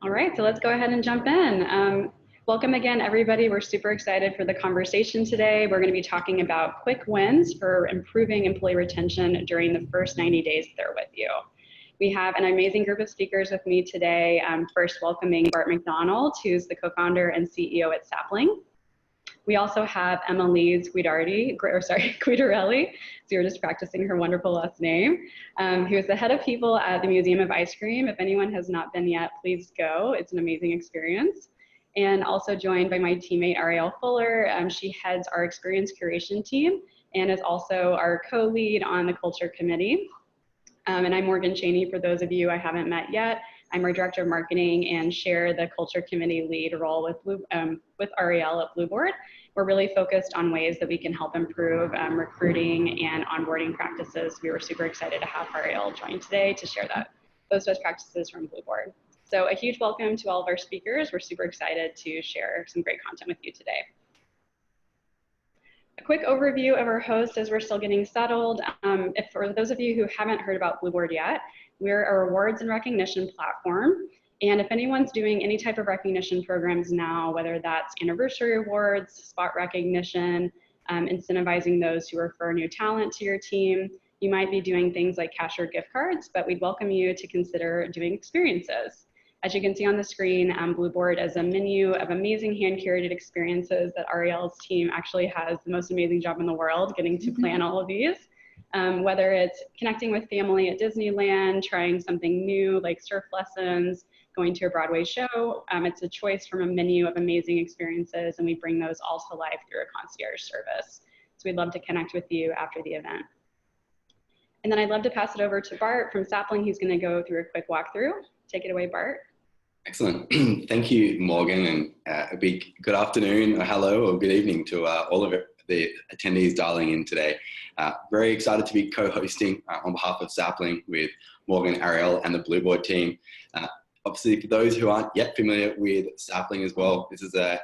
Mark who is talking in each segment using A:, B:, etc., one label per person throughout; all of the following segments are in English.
A: All right, so let's go ahead and jump in. Welcome again, everybody. We're super excited for the conversation today. We're going to be talking about quick wins for improving employee retention during the first 90 days they're with you. We have an amazing group of speakers with me today. First, welcoming Bart McDonald, who's the co-founder and CEO at Sapling. We also have Emilise Guidarelli, so we were just practicing her wonderful last name, who is the head of people at the Museum of Ice Cream. If anyone has not been yet, please go. It's an amazing experience. And also joined by my teammate, Arielle Fuller. She heads our experience curation team and is also our co-lead on the culture committee. And I'm Morgan Cheney, for those of you I haven't met yet. I'm our director of marketing and share the culture committee lead role with Arielle at Blueboard. We're really focused on ways that we can help improve recruiting and onboarding practices. We were super excited to have Arielle join today to share those best practices from Blueboard. So a huge welcome to all of our speakers. We're super excited to share some great content with you today. A quick overview of our host as we're still getting settled. For those of you who haven't heard about Blueboard yet, we're a rewards and recognition platform. And if anyone's doing any type of recognition programs now, whether that's anniversary awards, spot recognition, incentivizing those who refer new talent to your team, you might be doing things like cash or gift cards, but we'd welcome you to consider doing experiences. As you can see on the screen, Blueboard is a menu of amazing hand-curated experiences that Arielle's team actually has the most amazing job in the world getting to plan all of these. Whether it's connecting with family at Disneyland, trying something new like surf lessons, going to a Broadway show, it's a choice from a menu of amazing experiences, and we bring those all to life through a concierge service. So we'd love to connect with you after the event. And then I'd love to pass it over to Bart from Sapling, who's going to go through a quick walkthrough. Take it away, Bart.
B: Excellent. Thank you, Morgan, and a big good afternoon, or hello, or good evening to all of the attendees dialing in today. Very excited to be co-hosting on behalf of Sapling with Morgan, Arielle, and the Blueboard team. Obviously, for those who aren't yet familiar with Sapling as well, this is the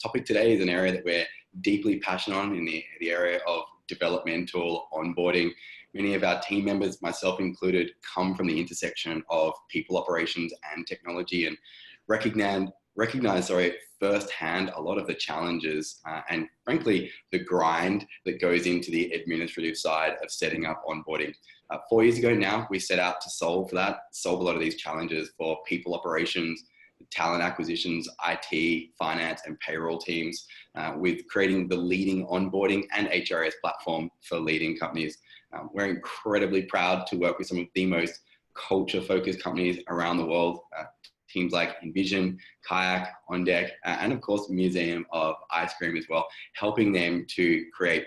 B: topic today is an area that we're deeply passionate on in the area of developmental onboarding. Many of our team members, myself included, come from the intersection of people operations and technology, and recognize firsthand a lot of the challenges and frankly, the grind that goes into the administrative side of setting up onboarding. 4 years ago now, we set out to solve a lot of these challenges for people operations, talent acquisitions, IT, finance, and payroll teams, with creating the leading onboarding and HRS platform for leading companies. We're incredibly proud to work with some of the most culture-focused companies around the world, teams like Envision, Kayak, On Deck, and of course, Museum of Ice Cream as well, helping them to create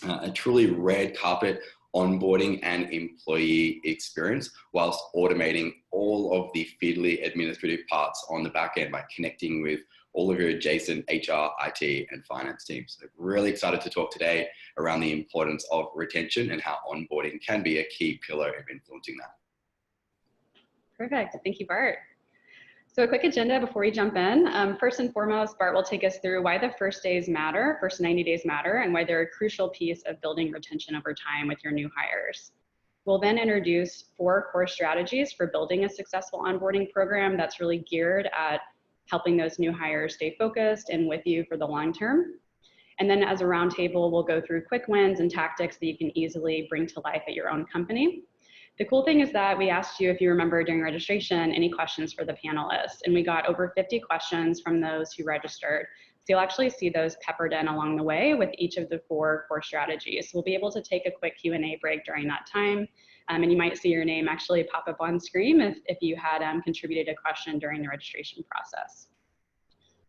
B: a truly red carpet onboarding and employee experience whilst automating all of the fiddly administrative parts on the back end by connecting with all of your adjacent HR, IT, and finance teams. So really excited to talk today around the importance of retention and how onboarding can be a key pillar of influencing that.
A: Perfect. Thank you, Bart. So a quick agenda before we jump in. First and foremost, Bart will take us through why the first 90 days matter, and why they're a crucial piece of building retention over time with your new hires. We'll then introduce 4 core strategies for building a successful onboarding program that's really geared at helping those new hires stay focused and with you for the long term. And then as a roundtable, we'll go through quick wins and tactics that you can easily bring to life at your own company. The cool thing is that we asked you, if you remember during registration, any questions for the panelists, and we got over 50 questions from those who registered. So you'll actually see those peppered in along the way with each of the 4 core strategies. We'll be able to take a quick Q&A break during that time, and you might see your name actually pop up on screen if you had contributed a question during the registration process.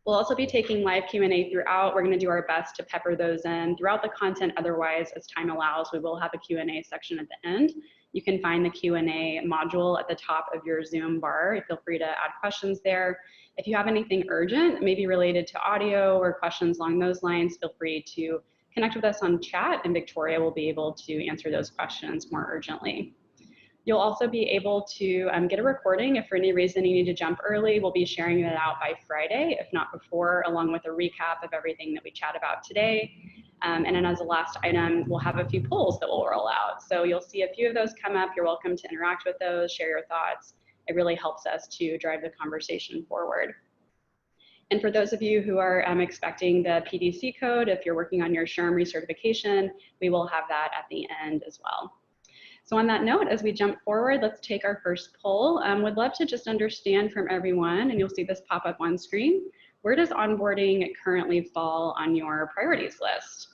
A: We'll also be taking live Q&A throughout. We're going to do our best to pepper those in throughout the content. Otherwise, as time allows, we will have a Q&A section at the end. You can find the Q&A module at the top of your Zoom bar. Feel free to add questions there. If you have anything urgent, maybe related to audio or questions along those lines, feel free to connect with us on chat, and Victoria will be able to answer those questions more urgently. You'll also be able to get a recording. If for any reason you need to jump early, we'll be sharing that out by Friday, if not before, along with a recap of everything that we chat about today. And then as a last item, we'll have a few polls that we'll roll out. So you'll see a few of those come up. You're welcome to interact with those, share your thoughts, it really helps us to drive the conversation forward. And for those of you who are expecting the PDC code, if you're working on your SHRM recertification, we will have that at the end as well. So on that note, as we jump forward, let's take our first poll. Would love to just understand from everyone, and you'll see this pop up on screen, where does onboarding currently fall on your priorities list?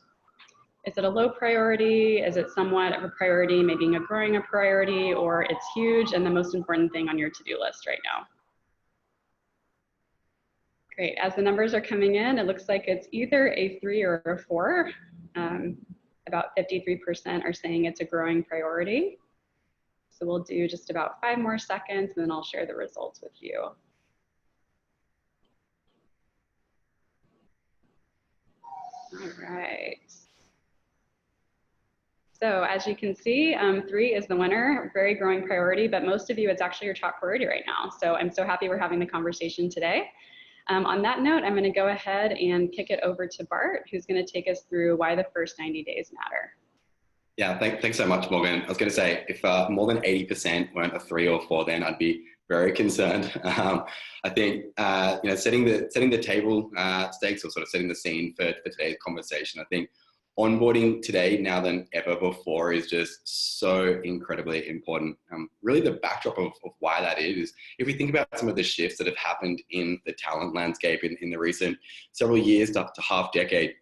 A: Is it a low priority? Is it somewhat of a priority, maybe growing a priority, or it's huge and the most important thing on your to-do list right now? Great, as the numbers are coming in, it looks like it's either a 3 or a 4. About 53% are saying it's a growing priority. So we'll do just about 5 more seconds, and then I'll share the results with you. All right. So as you can see, 3 is the winner, very growing priority, but most of you, it's actually your top priority right now. So I'm so happy we're having the conversation today. On that note, I'm going to go ahead and kick it over to Bart, who's going to take us through why the first 90 days matter.
B: Yeah, thanks so much, Morgan. I was going to say, if more than 80% weren't a 3 or 4, then I'd be very concerned. I think setting the table stakes, or sort of setting the scene for today's conversation. I think onboarding today, now than ever before, is just so incredibly important. Really the backdrop of why that is if we think about some of the shifts that have happened in the talent landscape in the recent several years up to half decade,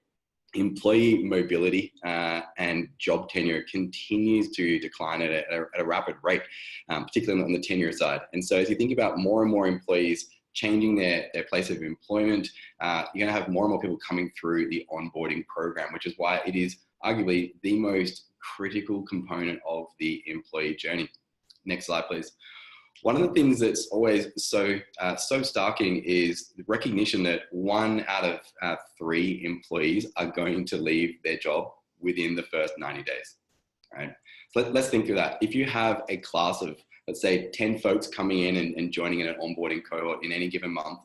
B: employee mobility and job tenure continues to decline at a rapid rate, particularly on the tenure side. And so as you think about more and more employees changing their place of employment, you're going to have more and more people coming through the onboarding program, which is why it is arguably the most critical component of the employee journey. Next slide, please. One of the things that's always so starking is the recognition that 1 out of 3 employees are going to leave their job within the first 90 days, right? So let's think through that. If you have a class of, let's say, 10 folks coming in and joining in an onboarding cohort in any given month,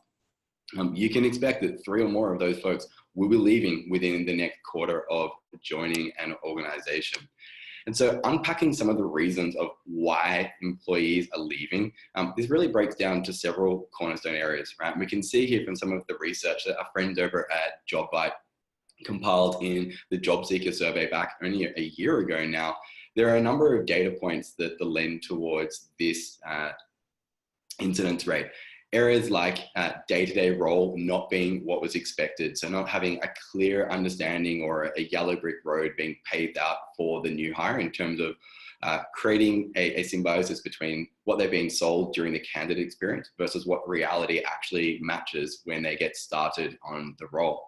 B: you can expect that 3 or more of those folks will be leaving within the next quarter of joining an organization. And so unpacking some of the reasons of why employees are leaving, this really breaks down to several cornerstone areas, right? We can see here from some of the research that our friends over at JobBite compiled in the job seeker survey back only a year ago now. There are a number of data points that lend towards this incidence rate. Areas like day-to-day role not being what was expected, so not having a clear understanding or a yellow brick road being paved out for the new hire in terms of creating a symbiosis between what they're being sold during the candidate experience versus what reality actually matches when they get started on the role.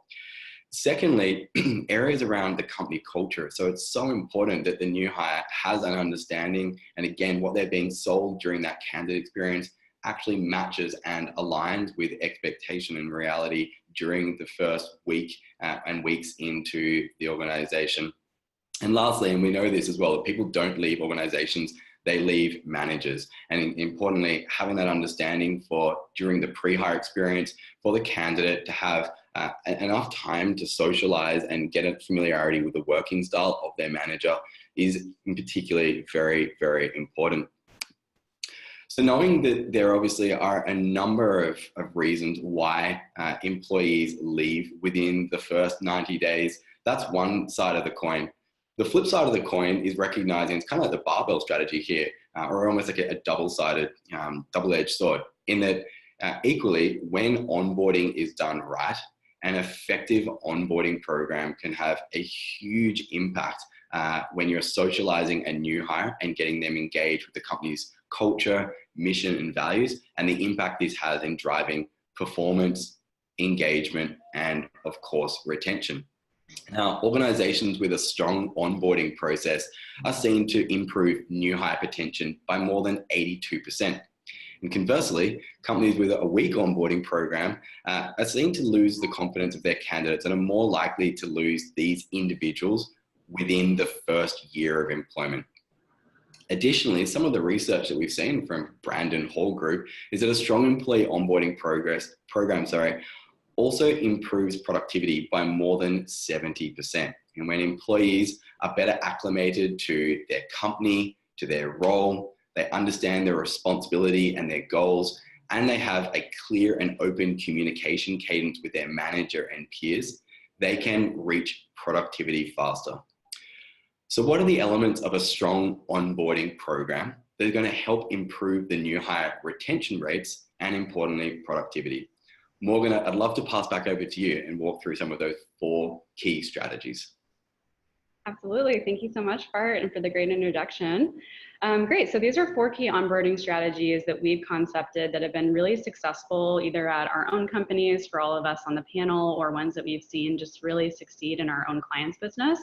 B: Secondly, areas around the company culture. So it's so important that the new hire has an understanding, and again, what they're being sold during that candidate experience actually matches and aligns with expectation and reality during the first week and weeks into the organization. And lastly, and we know this as well, that people don't leave organizations, they leave managers. And importantly, having that understanding for during the pre-hire experience for the candidate to have enough time to socialize and get a familiarity with the working style of their manager is particularly very, very important. So knowing that there obviously are a number of reasons why employees leave within the first 90 days, that's one side of the coin. The flip side of the coin is recognizing it's kind of like the barbell strategy here, or almost like a double-sided, double-edged sword, in that equally, when onboarding is done right, an effective onboarding program can have a huge impact when you're socializing a new hire and getting them engaged with the company's culture, mission, and values, and the impact this has in driving performance, engagement, and of course, retention. Now, organizations with a strong onboarding process are seen to improve new hire retention by more than 82%. And conversely, companies with a weak onboarding program are seen to lose the confidence of their candidates and are more likely to lose these individuals within the first year of employment. Additionally, some of the research that we've seen from Brandon Hall Group is that a strong employee onboarding program also improves productivity by more than 70%. And when employees are better acclimated to their company, to their role, they understand their responsibility and their goals, and they have a clear and open communication cadence with their manager and peers, they can reach productivity faster. So what are the elements of a strong onboarding program that are going to help improve the new hire retention rates and, importantly, productivity? Morgan, I'd love to pass back over to you and walk through some of those 4 key strategies.
A: Absolutely. Thank you so much, Bart, and for the great introduction. Great. So these are 4 key onboarding strategies that we've concepted that have been really successful either at our own companies for all of us on the panel, or ones that we've seen just really succeed in our own clients' business.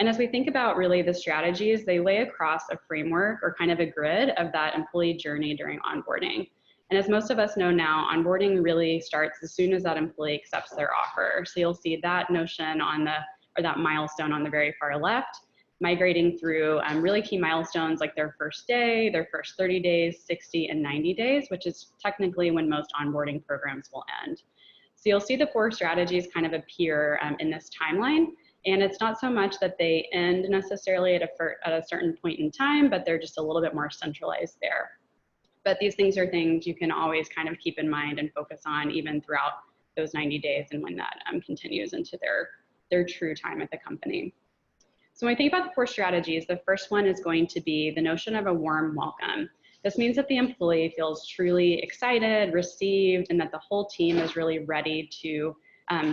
A: And as we think about really the strategies, they lay across a framework or kind of a grid of that employee journey during onboarding. And as most of us know now, onboarding really starts as soon as that employee accepts their offer. So you'll see that notion on the, or that milestone on the very far left, migrating through really key milestones like their first day, their first 30 days, 60, and 90 days, which is technically when most onboarding programs will end. So you'll see the 4 strategies kind of appear in this timeline. And it's not so much that they end necessarily at a certain point in time, but they're just a little bit more centralized there. But these things are things you can always kind of keep in mind and focus on even throughout those 90 days and when that continues into their true time at the company. So when I think about the 4 strategies, the first one is going to be the notion of a warm welcome. This means that the employee feels truly excited, received, and that the whole team is really ready to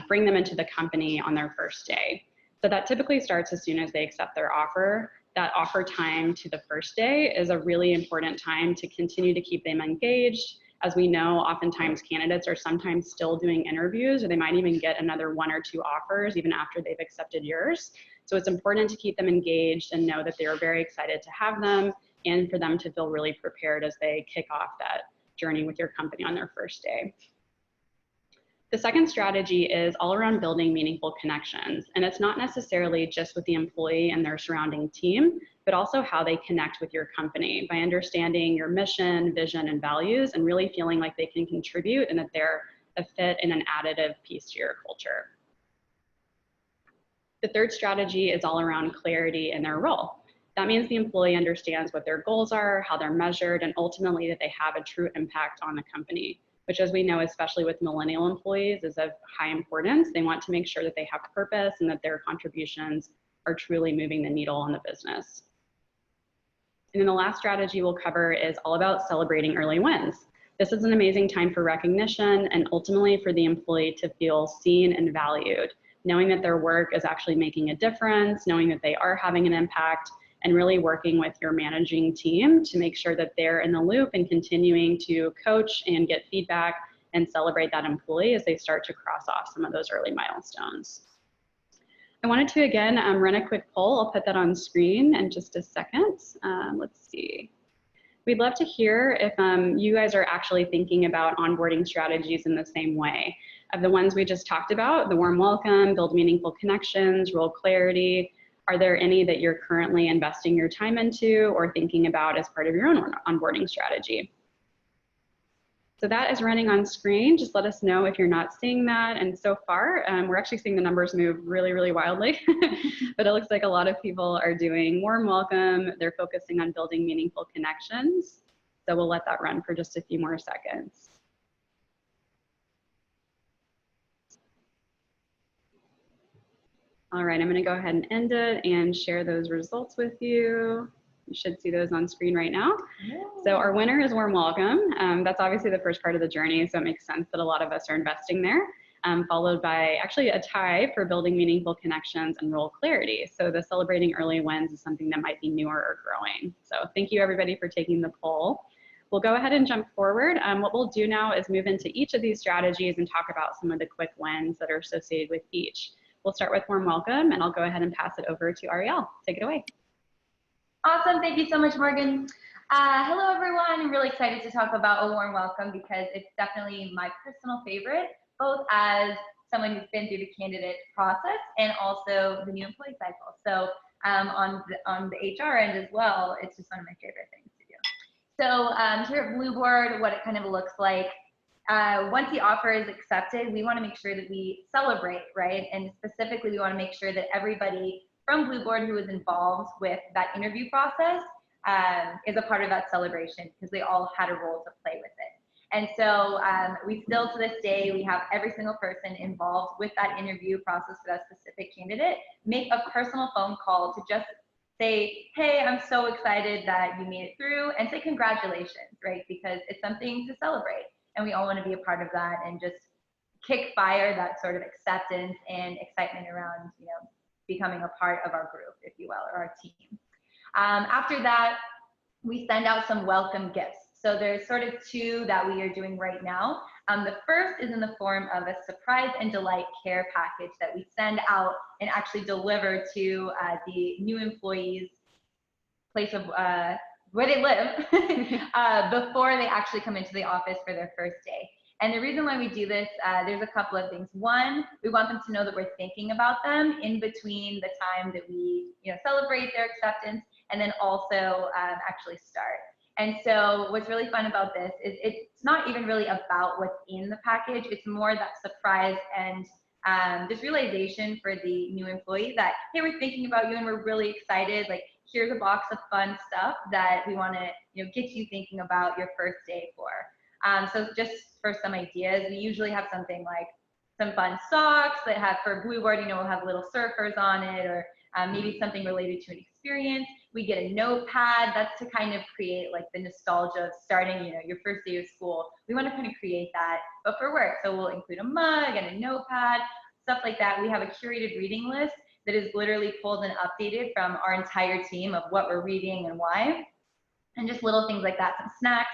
A: bring them into the company on their first day. So that typically starts as soon as they accept their offer. That offer time to the first day is a really important time to continue to keep them engaged. As we know, oftentimes candidates are sometimes still doing interviews, or they might even get another 1 or 2 offers even after they've accepted yours. So it's important to keep them engaged and know that they are very excited to have them, and for them to feel really prepared as they kick off that journey with your company on their first day. The second strategy is all around building meaningful connections. And it's not necessarily just with the employee and their surrounding team, but also how they connect with your company by understanding your mission, vision, and values, and really feeling like they can contribute and that they're a fit and an additive piece to your culture. The third strategy is all around clarity in their role. That means the employee understands what their goals are, how they're measured, and ultimately that they have a true impact on the company, which, as we know, especially with millennial employees, is of high importance. They want to make sure that they have purpose and that their contributions are truly moving the needle on the business. And then the last strategy we'll cover is all about celebrating early wins. This is an amazing time for recognition and ultimately for the employee to feel seen and valued, knowing that their work is actually making a difference, knowing that they are having an impact, and really working with your managing team to make sure that they're in the loop and continuing to coach and get feedback and celebrate that employee as they start to cross off some of those early milestones. I wanted to, again, run a quick poll. I'll put that on screen in just a second. Let's see. We'd love to hear if you guys are actually thinking about onboarding strategies in the same way. Of the ones we just talked about, the warm welcome, build meaningful connections, role clarity, are there any that you're currently investing your time into or thinking about as part of your own onboarding strategy? So that is running on screen. Just let us know if you're not seeing that. And so far, we're actually seeing the numbers move really, really wildly. But it looks like a lot of people are doing warm welcome. They're focusing on building meaningful connections. So we'll let that run for just a few more seconds. All right, I'm gonna go ahead and end it and share those results with you. You should see those on screen right now. So our winner is warm welcome. That's obviously the first part of the journey, so it makes sense that a lot of us are investing there, followed by actually a tie for building meaningful connections and role clarity. So the celebrating early wins is something that might be newer or growing. So thank you everybody for taking the poll. We'll go ahead and jump forward. What we'll do now is move into each of these strategies and talk about some of the quick wins that are associated with each. We'll start with warm welcome, and I'll go ahead and pass it over to Ariel. Take it away.
C: Awesome, thank you so much, Morgan. Hello everyone, I'm really excited to talk about a warm welcome because it's definitely my personal favorite, both as someone who's been through the candidate process and also the new employee cycle. So on the HR end as well, it's just one of my favorite things to do. So here at Blueboard, what it kind of looks like, once the offer is accepted, we want to make sure that we celebrate, right? And specifically, we want to make sure that everybody from Blueboard who is involved with that interview process is a part of that celebration because they all had a role to play with it. And so we still, to this day, we have every single person involved with that interview process for that specific candidate make a personal phone call to just say, hey, I'm so excited that you made it through, and say congratulations, right? Because it's something to celebrate, and we all want to be a part of that and just kick fire that sort of acceptance and excitement around, you know, becoming a part of our group, if you will, or our team. After that, we send out some welcome gifts. So there's sort of two that we are doing right now. The first is in the form of a surprise and delight care package that we send out and actually deliver to the new employees' place of where they live before they actually come into the office for their first day. And the reason why we do this, there's a couple of things. One, we want them to know that we're thinking about them in between the time that we, you know, celebrate their acceptance and then also actually start. And so what's really fun about this is it's not even really about what's in the package. It's more that surprise and this realization for the new employee that, hey, we're thinking about you and we're really excited. Like, here's a box of fun stuff that we want to, you know, get you thinking about your first day for. So just for some ideas, we usually have something like some fun socks that have, for Blueboard, you know, we'll have little surfers on it, or maybe something related to an experience. We get a notepad. That's to kind of create like the nostalgia of starting, you know, your first day of school. We want to kind of create that, but for work. So we'll include a mug and a notepad, stuff like that. We have a curated reading list that is literally pulled and updated from our entire team of what we're reading and why. And just little things like that, some snacks,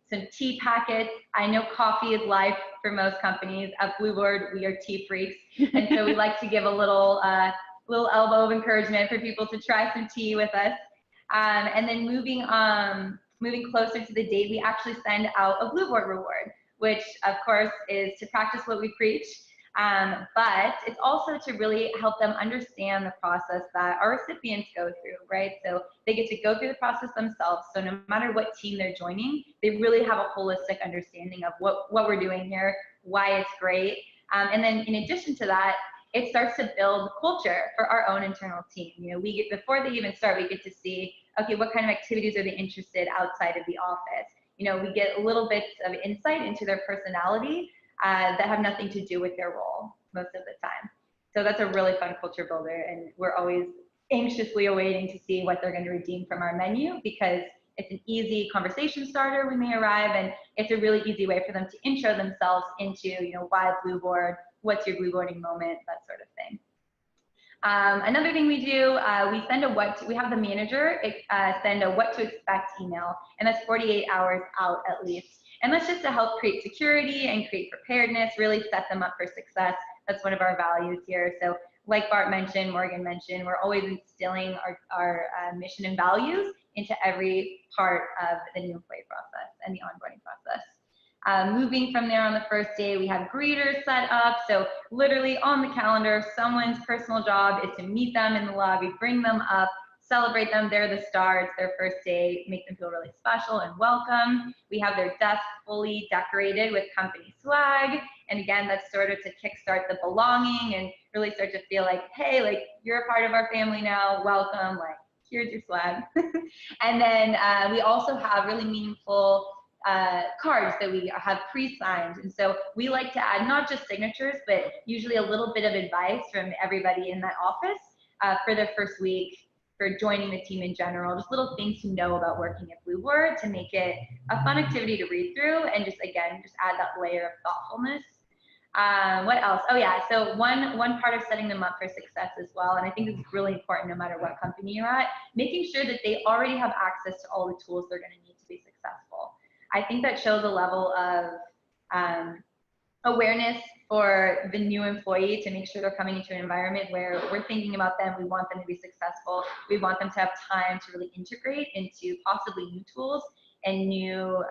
C: some tea packets. I know coffee is life for most companies. At Blueboard, we are tea freaks. And so we like to give a little elbow of encouragement for people to try some tea with us. And then moving closer to the date, we actually send out a Blueboard reward, which of course is to practice what we preach. But it's also to really help them understand the process that our recipients go through, right? So they get to go through the process themselves. So no matter what team they're joining, they really have a holistic understanding of what we're doing here, why it's great. And then in addition to that, it starts to build culture for our own internal team. You know, we get, before they even start, we get to see, okay, what kind of activities are they interested outside of the office? You know, we get little bits of insight into their personality that have nothing to do with their role most of the time. So that's a really fun culture builder, and we're always anxiously awaiting to see what they're going to redeem from our menu, because it's an easy conversation starter when they arrive, and it's a really easy way for them to intro themselves into, you know, why Blueboard, what's your Blueboarding moment, that sort of thing. Another thing we do, we send we have the manager send a what to expect email, and that's 48 hours out at least. And that's just to help create security and create preparedness, really set them up for success. That's one of our values here. So like Bart mentioned, Morgan mentioned, we're always instilling our mission and values into every part of the new employee process and the onboarding process. Moving from there, on the first day, we have greeters set up. So literally on the calendar, someone's personal job is to meet them in the lobby, bring them up, celebrate them. They're the star. It's their first day. Make them feel really special and welcome. We have their desk fully decorated with company swag. And again, that's sort of to kickstart the belonging and really start to feel like, hey, like, you're a part of our family now. Welcome. Like, here's your swag. And then we also have really meaningful cards that we have pre-signed. And so we like to add not just signatures, but usually a little bit of advice from everybody in that office for their first week, for joining the team in general, just little things to know about working at Blueboard to make it a fun activity to read through, and just, again, just add that layer of thoughtfulness. What else? Oh yeah, so one part of setting them up for success as well, and I think this is really important no matter what company you're at, making sure that they already have access to all the tools they're going to need to be successful. I think that shows a level of awareness for the new employee to make sure they're coming into an environment where we're thinking about them, we want them to be successful, we want them to have time to really integrate into possibly new tools and new,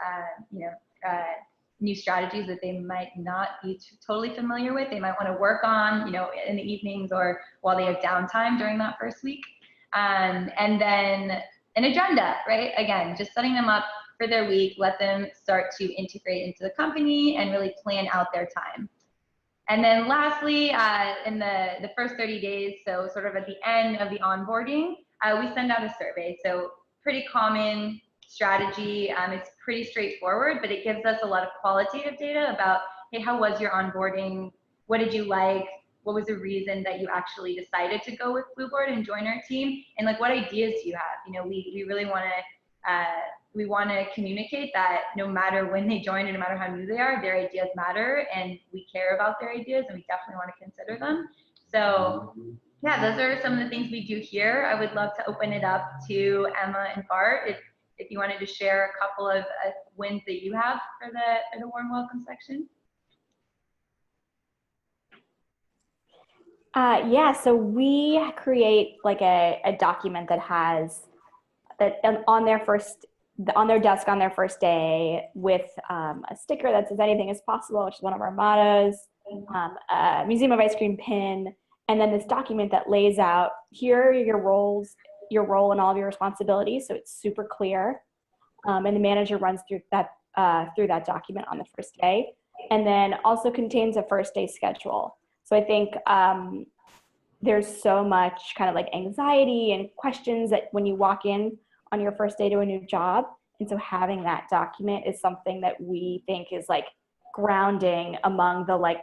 C: new strategies that they might not be totally familiar with. They might want to work on, you know, in the evenings or while they have downtime during that first week. And then an agenda, right? Again, just setting them up for their week, let them start to integrate into the company and really plan out their time. And then lastly, in the first 30 days, so sort of at the end of the onboarding, we send out a survey. So pretty common strategy. It's pretty straightforward, but it gives us a lot of qualitative data about, hey, how was your onboarding? What did you like? What was the reason that you actually decided to go with Blueboard and join our team? And like, what ideas do you have? You know, we really want to communicate that no matter when they join and no matter how new they are, their ideas matter, and we care about their ideas, and we definitely want to consider them. So yeah, those are some of the things we do here. I would love to open it up to Emma and Bart if you wanted to share a couple of wins that you have for the warm welcome section.
D: Yeah, so we create like a document that has that on their desk on their first day with a sticker that says anything is possible, which is one of our mottos, a Museum of Ice Cream pin, and then this document that lays out here are your roles, your role and all of your responsibilities, so it's super clear. And the manager runs through that document on the first day, and then also contains a first day schedule. So I think there's so much kind of like anxiety and questions that when you walk in on your first day to a new job. And so having that document is something that we think is like grounding among the like,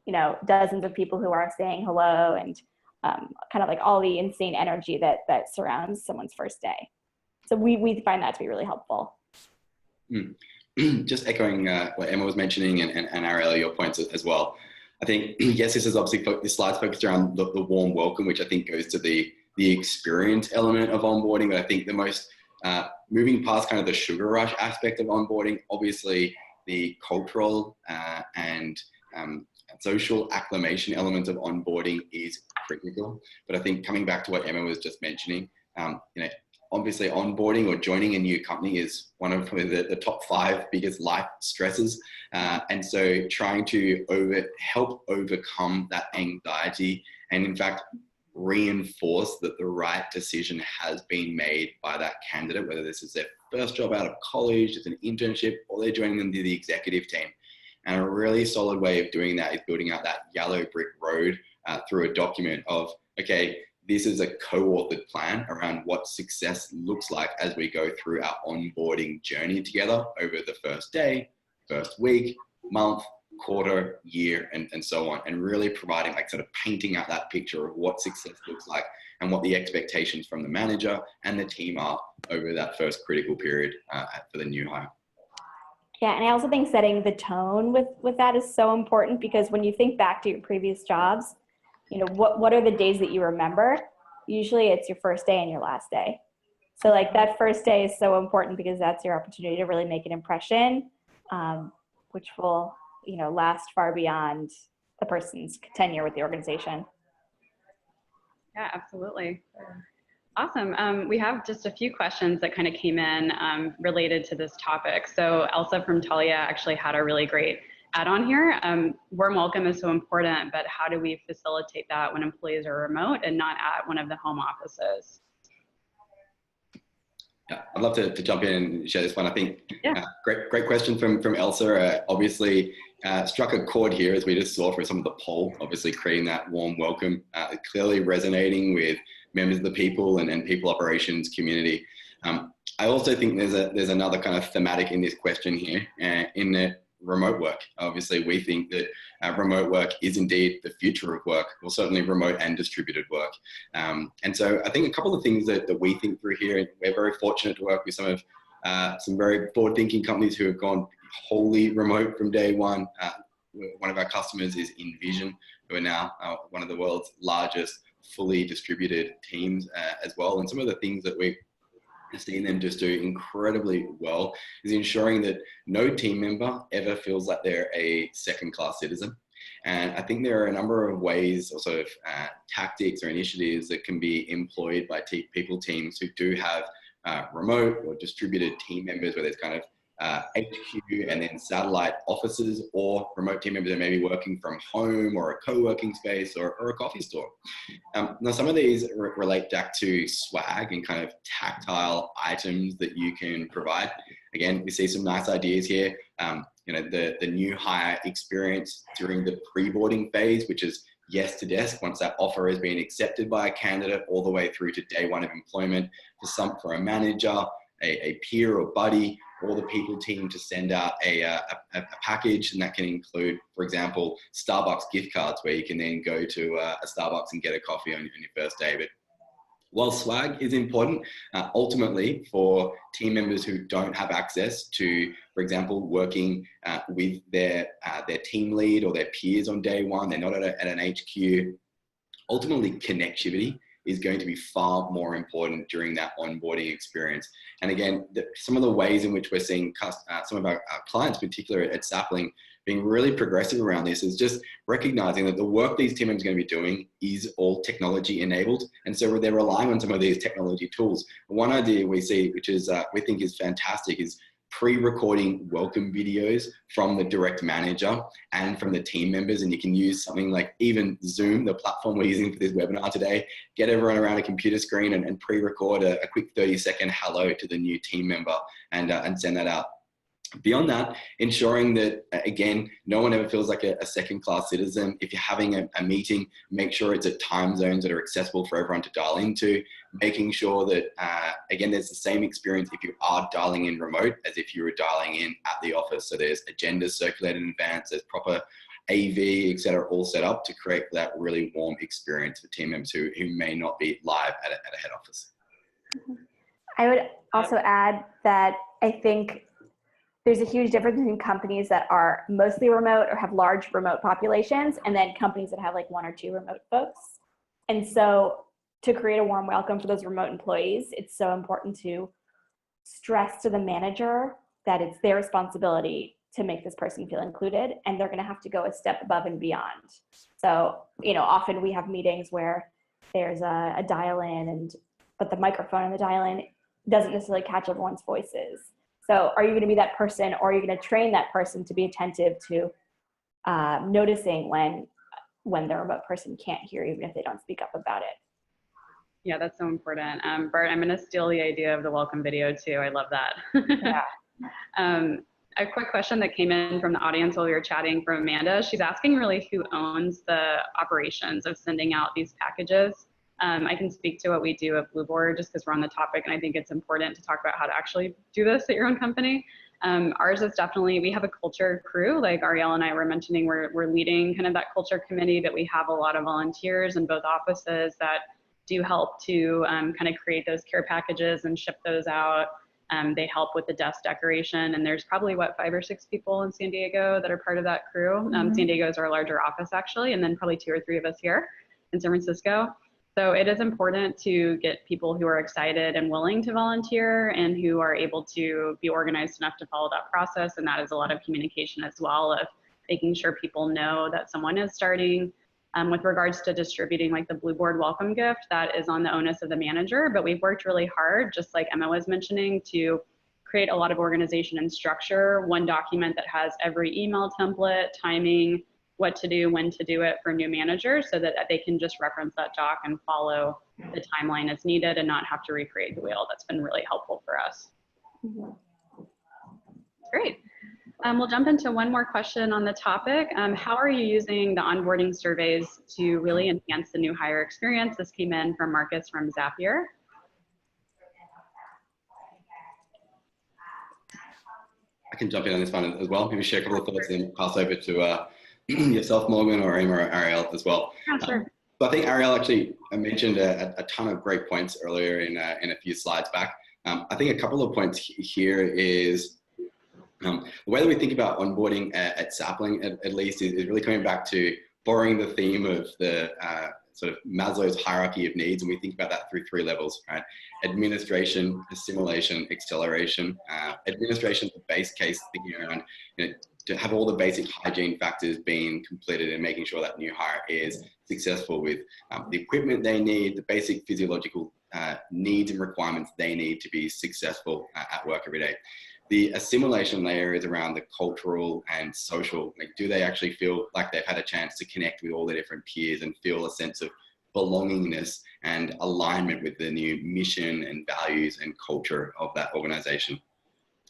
D: you know, dozens of people who are saying hello and kind of like all the insane energy that surrounds someone's first day. So we find that to be really helpful.
B: Just echoing what Emma was mentioning and Ariel, your points as well. I think, yes, this is obviously, this slide's focused around the warm welcome, which I think goes to the experience element of onboarding. But I think the most, moving past kind of the sugar rush aspect of onboarding, obviously the cultural and social acclimation element of onboarding is critical. But I think coming back to what Emma was just mentioning, you know, obviously onboarding or joining a new company is one of probably the top 5 biggest life stresses. And so trying to help overcome that anxiety and in fact, reinforce that the right decision has been made by that candidate, whether this is their first job out of college, it's an internship, or they're joining them to the executive team. And a really solid way of doing that is building out that yellow brick road through a document of, okay, this is a co-authored plan around what success looks like as we go through our onboarding journey together over the first day, first week, month, quarter, year, and so on, and really providing like sort of painting out that picture of what success looks like and what the expectations from the manager and the team are over that first critical period for the new hire.
D: Yeah, and I also think setting the tone with that is so important, because when you think back to your previous jobs, you know, what are the days that you remember? Usually it's your first day and your last day. So like that first day is so important because that's your opportunity to really make an impression, which will, you know, last far beyond the person's tenure with the organization.
A: Yeah, absolutely. Awesome. We have just a few questions that kind of came in related to this topic. So Elsa from Talia actually had a really great add-on here. Warm welcome is so important, but how do we facilitate that when employees are remote and not at one of the home offices?
B: Yeah, I'd love to jump in and share this one. I think great question from Elsa. Obviously struck a chord here, as we just saw for some of the poll, obviously creating that warm welcome, clearly resonating with members of the people and people operations community. I also think there's another kind of thematic in this question here, in that remote work. Obviously, we think that remote work is indeed the future of work, well, certainly remote and distributed work. And so I think a couple of things that we think through here, and we're very fortunate to work with some very forward-thinking companies who have gone wholly remote from day one. One of our customers is Envision, who are now one of the world's largest fully distributed teams as well. And some of the things that we've seen them just do incredibly well is ensuring that no team member ever feels like they're a second-class citizen. And I think there are a number of ways or sort of tactics or initiatives that can be employed by teams who do have remote or distributed team members, where there's kind of HQ and then satellite offices, or remote team members that may be working from home or a co-working space or a coffee store. Now, some of these relate back to swag and kind of tactile items that you can provide. Again, we see some nice ideas here. You know, the new hire experience during the pre-boarding phase, which is yes to desk, once that offer has been accepted by a candidate, all the way through to day one of employment for a manager, a peer or buddy, or the people team to send out a package. And that can include, for example, Starbucks gift cards, where you can then go to a Starbucks and get a coffee on your first day. But while swag is important, ultimately for team members who don't have access to, for example, working with their team lead or their peers on day one, they're not at an HQ, ultimately connectivity is going to be far more important during that onboarding experience. And again, some of the ways in which we're seeing some of our clients, particularly at Sapling, being really progressive around this is just recognizing that the work these team members are going to be doing is all technology enabled. And so they're relying on some of these technology tools. One idea we see, which is we think is fantastic, is pre-recording welcome videos from the direct manager and from the team members. And you can use something like even Zoom, the platform we're using for this webinar today, get everyone around a computer screen and pre-record a quick 30-second hello to the new team member and send that out. Beyond that, ensuring that, again, no one ever feels like a second-class citizen. If you're having a meeting, make sure it's at time zones that are accessible for everyone to dial into, making sure that, again, there's the same experience if you are dialing in remote as if you were dialing in at the office. So there's agendas circulated in advance, there's proper AV, et cetera, all set up to create that really warm experience for team members who may not be live at a head office.
D: I would also add that I think there's a huge difference between companies that are mostly remote or have large remote populations, and then companies that have like 1 or 2 remote folks. And so to create a warm welcome for those remote employees, it's so important to stress to the manager that it's their responsibility to make this person feel included, and they're gonna have to go a step above and beyond. So, you know, often we have meetings where there's a dial-in, but the microphone on the dial-in doesn't necessarily catch everyone's voices. So are you going to be that person, or are you going to train that person to be attentive to noticing when the remote person can't hear, even if they don't speak up about it?
A: Yeah, that's so important. Bart, I'm going to steal the idea of the welcome video too. I love that.
D: Yeah.
A: A quick question that came in from the audience while we were chatting from Amanda. She's asking really who owns the operations of sending out these packages. I can speak to what we do at Blueboard just because we're on the topic, and I think it's important to talk about how to actually do this at your own company. Ours is definitely, we have a culture crew, like Ariel and I were mentioning, we're leading kind of that culture committee, but we have a lot of volunteers in both offices that do help to kind of create those care packages and ship those out. They help with the desk decoration, and there's probably, what, 5 or 6 people in San Diego that are part of that crew. San Diego is our larger office, actually, and then probably 2 or 3 of us here in San Francisco. So it is important to get people who are excited and willing to volunteer and who are able to be organized enough to follow that process. And that is a lot of communication as well, of making sure people know that someone is starting. With regards to distributing like the Blueboard welcome gift, that is on the onus of the manager, but we've worked really hard, just like Emma was mentioning, to create a lot of organization and structure, one document that has every email template, timing, what to do, when to do it for new managers, so that they can just reference that doc and follow the timeline as needed and not have to recreate the wheel. That's been really helpful for us. Great. We'll jump into one more question on the topic. How are you using the onboarding surveys to really enhance the new hire experience? This came in from Marcus from Zapier.
B: I can jump in on this one as well. Maybe share a couple of thoughts and pass over to yourself, Morgan, or Emma, or Ariel as well.
A: Yeah, sure.
B: So I think Ariel actually mentioned a ton of great points earlier in a few slides back. I think a couple of points here is the way that we think about onboarding at Sapling, at least, is really coming back to borrowing the theme of the sort of Maslow's hierarchy of needs, and we think about that through 3 levels, right? Administration, assimilation, acceleration. Administration, the base case, thinking around, you know, to have all the basic hygiene factors being completed and making sure that new hire is successful with the equipment they need, the basic physiological needs and requirements they need to be successful at work every day. The assimilation layer is around the cultural and social. Like, do they actually feel like they've had a chance to connect with all the different peers and feel a sense of belongingness and alignment with the new mission and values and culture of that organization?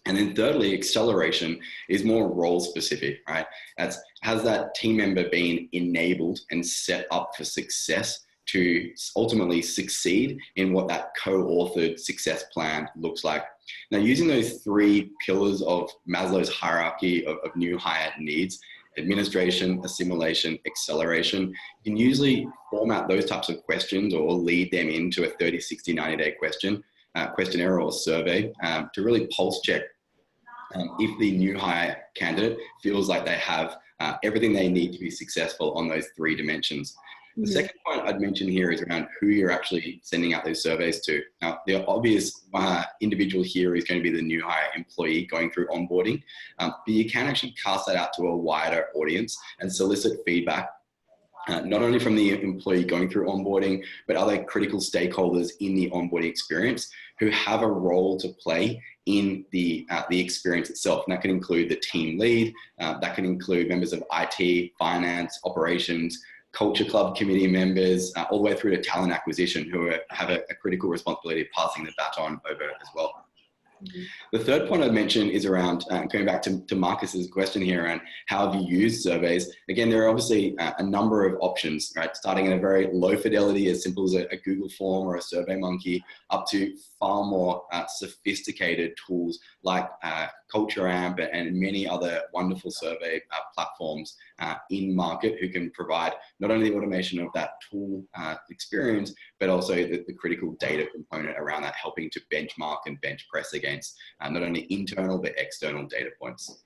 B: And then thirdly, acceleration is more role specific, right? Has that team member been enabled and set up for success to ultimately succeed in what that co-authored success plan looks like? Now, using those 3 pillars of Maslow's hierarchy of new hire needs, administration, assimilation, acceleration, you can usually format those types of questions or lead them into a 30, 60, 90-day questionnaire or survey to really pulse check if the new hire candidate feels like they have everything they need to be successful on those 3 dimensions. The second point I'd mention here is around who you're actually sending out those surveys to. Now, the obvious individual here is going to be the new hire employee going through onboarding, but you can actually cast that out to a wider audience and solicit feedback, not only from the employee going through onboarding, but other critical stakeholders in the onboarding experience who have a role to play in the experience itself. And that can include the team lead, that can include members of IT, finance, operations, culture club committee members, all the way through to talent acquisition, who have a critical responsibility of passing the baton over as well. The third point I'd mention is around, going back to Marcus's question here around how have you used surveys. Again, there are obviously a number of options, right? Starting at a very low fidelity, as simple as a Google form or a SurveyMonkey, up to far more sophisticated tools like Culture Amp and many other wonderful survey platforms in market who can provide not only the automation of that tool experience, but also the critical data component around that, helping to benchmark and bench press against not only internal but external data points.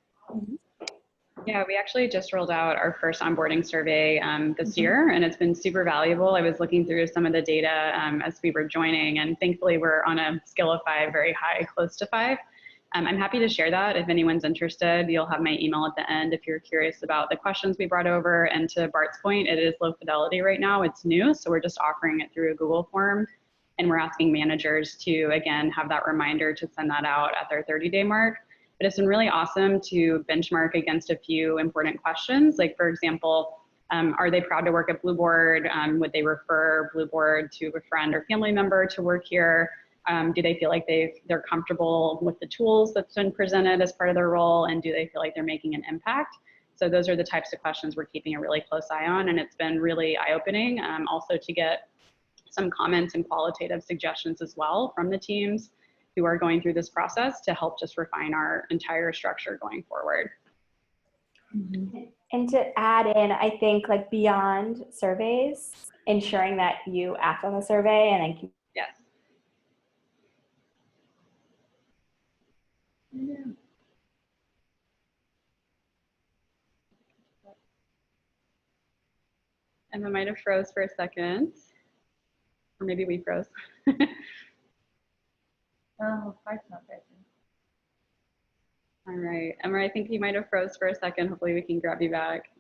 A: Yeah, we actually just rolled out our first onboarding survey this year, and it's been super valuable. I was looking through some of the data as we were joining, and thankfully we're on a scale of 5, very high, close to 5. I'm happy to share that if anyone's interested. You'll have my email at the end if you're curious about the questions we brought over. And to Bart's point, it is low fidelity right now. It's new, so we're just offering it through a Google form. And we're asking managers to, again, have that reminder to send that out at their 30-day mark. But it's been really awesome to benchmark against a few important questions. Like, for example, are they proud to work at Blueboard? Would they refer Blueboard to a friend or family member to work here? Do they feel like they're comfortable with the tools that's been presented as part of their role? And do they feel like they're making an impact? So those are the types of questions we're keeping a really close eye on. And it's been really eye-opening also to get some comments and qualitative suggestions as well from the teams who are going through this process to help just refine our entire structure going forward.
D: And to add in, I think like beyond surveys, ensuring that you act on the survey and then keep.
A: Yes. Emma might have froze for a second, or maybe we froze.
C: Oh, Bart's not frozen.
A: All right, Emma, I think you might have froze for a second. Hopefully we can grab you back.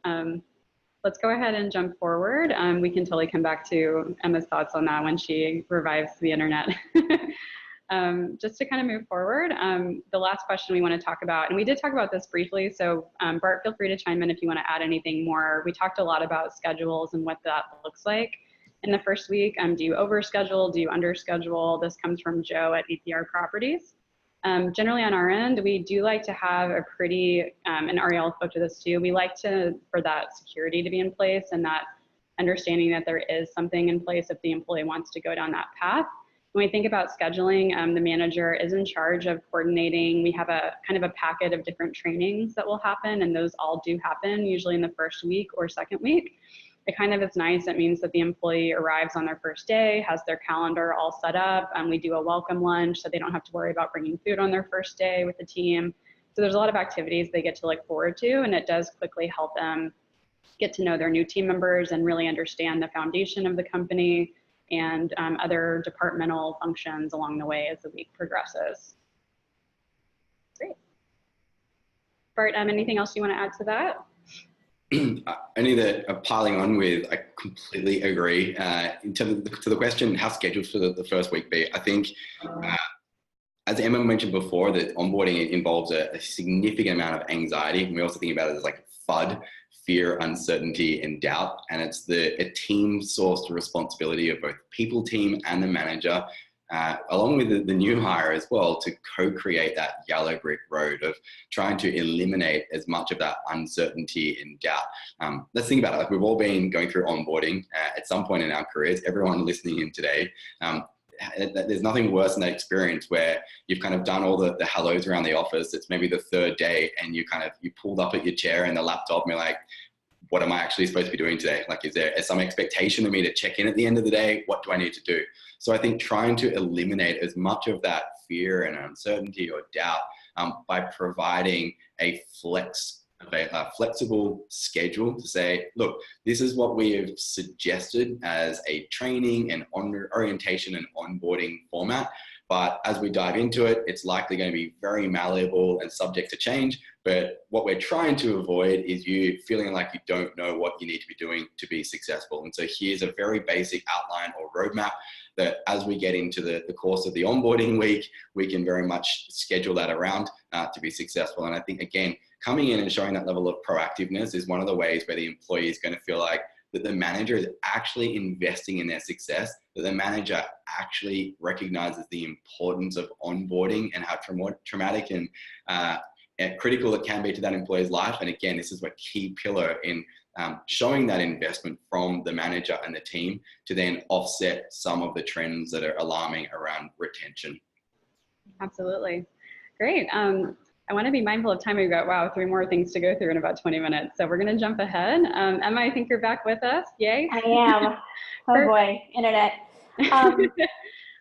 A: Let's go ahead and jump forward. We can totally come back to Emma's thoughts on that when she revives the internet. Just to kind of move forward, the last question we want to talk about, and we did talk about this briefly, so Bart, feel free to chime in if you want to add anything more. We talked a lot about schedules and what that looks like. In the first week, do you overschedule? Do you underschedule? This comes from Joe at EPR Properties. Generally on our end, we do like to have a pretty, and Ariel spoke to this too, we like for that security to be in place and that understanding that there is something in place if the employee wants to go down that path. When we think about scheduling, the manager is in charge of coordinating. We have a kind of a packet of different trainings that will happen, and those all do happen usually in the first week or second week. It kind of is nice. It means that the employee arrives on their first day, has their calendar all set up, and we do a welcome lunch so they don't have to worry about bringing food on their first day with the team. So there's a lot of activities they get to look forward to, and it does quickly help them get to know their new team members and really understand the foundation of the company and other departmental functions along the way as the week progresses. Great. Bart, anything else you want to add to that?
B: Only that piling on with, I completely agree. In terms of to the question, how scheduled for the first week be? I think, as Emma mentioned before, that onboarding involves a significant amount of anxiety. And we also think about it as like FUD, fear, uncertainty, and doubt. And it's a team-sourced responsibility of both the people team and the manager along with the new hire as well, to co-create that yellow brick road of trying to eliminate as much of that uncertainty and doubt. Let's think about it. Like, we've all been going through onboarding at some point in our careers. Everyone listening in today, there's nothing worse than that experience where you've kind of done all the hellos around the office. It's maybe the third day and you pulled up at your chair and the laptop and you're like, what am I actually supposed to be doing today? Like, is there some expectation of me to check in at the end of the day? What do I need to do? So I think trying to eliminate as much of that fear and uncertainty or doubt by providing a flexible schedule to say, look, this is what we have suggested as a training and orientation and onboarding format. But as we dive into it, it's likely going to be very malleable and subject to change. But what we're trying to avoid is you feeling like you don't know what you need to be doing to be successful. And so here's a very basic outline or roadmap that as we get into the course of the onboarding week, we can very much schedule that around to be successful. And I think, again, coming in and showing that level of proactiveness is one of the ways where the employee is going to feel like that the manager is actually investing in their success, that the manager actually recognizes the importance of onboarding and how traumatic and critical it can be to that employee's life. And again, this is a key pillar in showing that investment from the manager and the team to then offset some of the trends that are alarming around retention.
A: Absolutely. Great. I want to be mindful of time. We've got, 3 more things to go through in about 20 minutes. So we're going to jump ahead. Emma, I think you're back with us. Yay.
D: I am. Oh boy, internet.